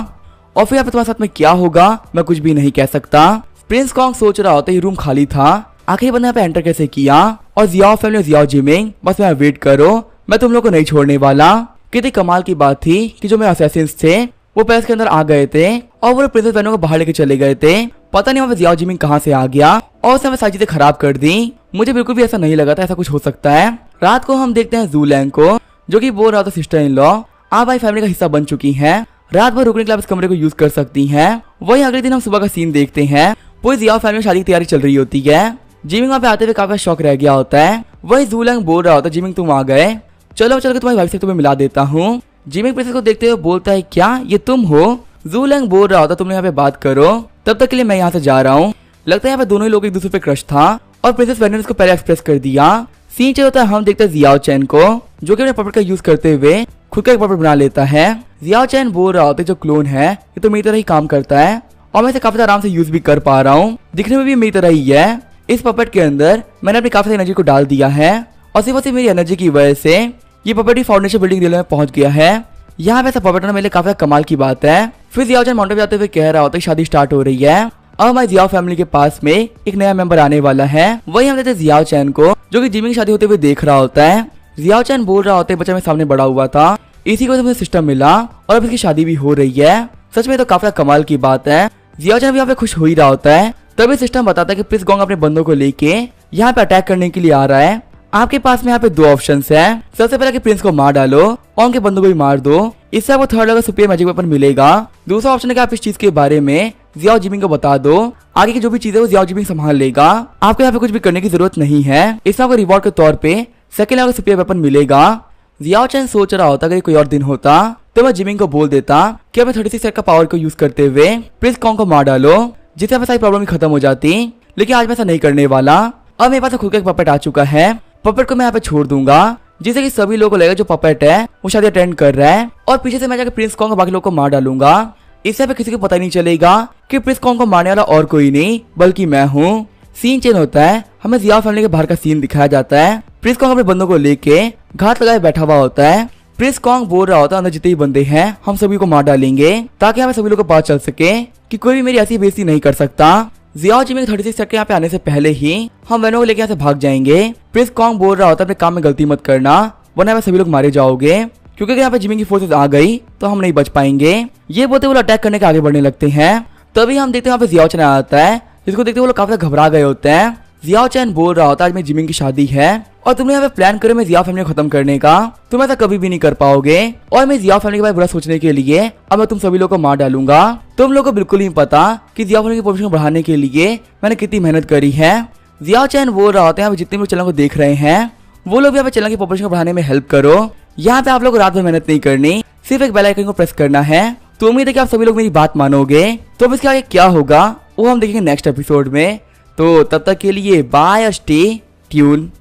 और फिर यहाँ पे तुम्हारे साथ में क्या होगा मैं कुछ भी नहीं कह सकता। प्रिंस कॉन्ग सोच रहा होता है ये रूम खाली था, आखिर बंदा यहाँ पे एंटर कैसे किया। और जियाओ फैमिली और जियाओ जिमिंग बस मैं वेट करो, मैं तुम लोग को नहीं छोड़ने वाला। कितनी कमाल की बात थी कि जो मेरे असैसिन्स थे वो पैलेस के अंदर आ गए थे और वो प्रिंसेस वैनहुआ को बाहर लेके चले गए थे। पता नहीं वहाँ पे जियाओ जिमिंग कहाँ से आ गया और उसने सारी चीजें खराब कर दी। मुझे बिल्कुल भी ऐसा नहीं लगा था ऐसा कुछ हो सकता है। रात को हम देखते हैं ज़ूलैंग को जो कि बोल रहा था सिस्टर इन लॉ आप भाई फैमिली का हिस्सा बन चुकी हैं, रात भर रुकने के लिए इस कमरे को यूज कर सकती हैं। वही अगले दिन हम सुबह का सीन देखते हैं, पूरी जियाओ फैमिली में शादी की तैयारी चल रही होती है। जिमिंग वहाँ पे आते हुए काफी शौक रह गया होता है। वही ज़ूलैंग बोल रहा होता है जिमिंग तुम आ गए, चलो चल के तुम्हारी वाइफ से तुम्हें मिला देता हूँ। जिमिंग प्रिंसेस को देखते हुए बोलता है क्या ये तुम हो। ज़ूलैंग बोल रहा होता तुम यहाँ पे बात करो, तब तक के लिए मैं यहाँ से जा रहा हूँ। लगता है यहाँ पे दोनों ही लोग एक दूसरे पे क्रश था और प्रिंसेस वैनहुआ ने इसको पहले एक्सप्रेस कर दिया। सीन चल होता है हम देखते हैं जियाओ चैन को जो कि अपने पपेट का यूज करते हुए खुद का एक पपेट बना लेता है। जियाओ चैन बोल रहा होता है जो क्लोन है ये तो मेरी तरह ही काम करता है और मैं इसे काफी आराम से यूज भी कर पा रहा हूँ, दिखने में भी मेरी तरह ही है। इस पपेट के अंदर मैंने अपनी काफी एनर्जी को डाल दिया है और सिर्फ मेरी एनर्जी की वजह से ये पपेट फाउंडेशन बिल्डिंग रियल में पहुंच गया है। यहाँ पे ऐसा पपेट होना मेरे लिए काफी कमाल की बात है। फिर जियाओ चैन माउंटेन पे जाते हुए कह रहा होता है शादी स्टार्ट हो रही है और हमारी जियाओ फैमिली के पास में एक नया मेंबर आने वाला है। वही हम देते जियाओ चैन को जो कि जिमिंग की शादी होते हुए देख रहा होता है। जियाओ चैन बोल रहा होता है बच्चा मेरे सामने बड़ा हुआ था, इसी को मुझे सिस्टम मिला और अब इसकी शादी भी हो रही है। सच में तो काफी कमाल की बात है। जियाओ चैन भी यहाँ पे खुश हो ही रहा होता है, तभी सिस्टम बताता है कि प्रिंस कॉन्ग अपने बंदों को लेके यहाँ पे अटैक करने के लिए आ रहा है। आपके पास में यहाँ पे दो ऑप्शन है, सबसे पहले कि प्रिंस को मार डालो और उनके बंदों को भी मार दो, इससे आपको third level superior magic weapon मिलेगा। दूसरा ऑप्शन है कि आप इस चीज के बारे में जियाओ जिमिंग को बता दो, आगे की जो भी चीज है वो जियाओ जिमिंग संभाल लेगा, आपको यहाँ पे कुछ भी करने की जरूरत नहीं है। इसमें आपको रिवॉर्ड के तौर पे सेकंड लेवल सुपीरियर वेपन मिलेगा। जियाओ चैन सोच रहा होता अगर कोई और दिन होता तो मैं जिमिंग को बोल देता कि हमें 36 सेट का पावर को यूज करते हुए प्रिंस कॉन्ग को मार डालो, जिससे हमें सारी प्रॉब्लम ही खत्म हो जाती, लेकिन आज मैं ऐसा नहीं करने वाला। अब मेरे पास खुद का एक पपेट आ चुका है, पपेट को मैं यहाँ पे छोड़ दूंगा जिससे कि सभी लोगों को लगेगा जो पपेट है वो शायद अटेंड कर रहा है और पीछे से मैं जाकर प्रिंस कॉन्ग और बाकी लोगों को मार डालूंगा। इससे पे किसी को पता नहीं चलेगा कि प्रिंस कॉन्ग को मारने वाला और कोई नहीं बल्कि मैं हूँ। सीन चेंज होता है, हमें जियाओ फैमिली के बाहर का सीन दिखाया जाता है। प्रिंस कॉन्ग अपने बंदों को लेके घात लगाए बैठा हुआ होता है। प्रिंस कॉन्ग बोल रहा होता है अंदर जितने भी बंदे हैं हम सभी को मार डालेंगे ताकि हमें सभी लोगों को पता चल सके कि कोई भी मेरी ऐसी बेइज्जती नहीं कर सकता। जियाओ जिमिंग 36 सेट के यहाँ पे आने से पहले ही हम वैनहुआ को लेके यहाँ से भाग जाएंगे। प्रिंस कॉन्ग बोल रहा होता है अपने काम में गलती मत करना वरना मैं सभी लोग मारे जाओगे। क्योंकि अगर यहाँ पे जिमिंग की फोर्सेस आ गई तो हम नहीं बच पाएंगे। ये बोलते वो अटैक करने के आगे बढ़ने लगते हैं। तभी हम देखते हैं यहाँ पे जियाओ चैन आता है, जिसको देखते वो लोग काफी घबरा गए होते हैं। जियाओ चैन बोल रहा होता है आज मेरी जिमिंग की शादी है और तुमने यहाँ पे प्लान करे मैं जियाओ फैमिली को खत्म करने का, तुम ऐसा कभी भी नहीं कर पाओगे और मैं जियाओ फैमिली के बारे में बुरा सोचने के लिए अब मैं तुम सभी लोगों को मार डालूंगा। तुम लोगों को बिल्कुल नहीं पता कि जियाओ फैमिली की पॉपुलेशन को बढ़ाने के लिए मैंने कितनी मेहनत करी है। जियाओ चैन बोल रहा होता है यहाँ पे जितने भी चैनल को देख रहे हैं वो लोग यहाँ पे चैनल की पॉपुलेशन को बढ़ाने में हेल्प करो। यहाँ पे आप लोग को रात भर मेहनत नहीं करनी, सिर्फ एक बेल आइकन को प्रेस करना है। तो उम्मीद है कि आप सभी लोग मेरी बात मानोगे। तो अब इसके आगे क्या होगा वो हम देखेंगे नेक्स्ट एपिसोड में। तो तब तक के लिए बाय, स्टे ट्यून।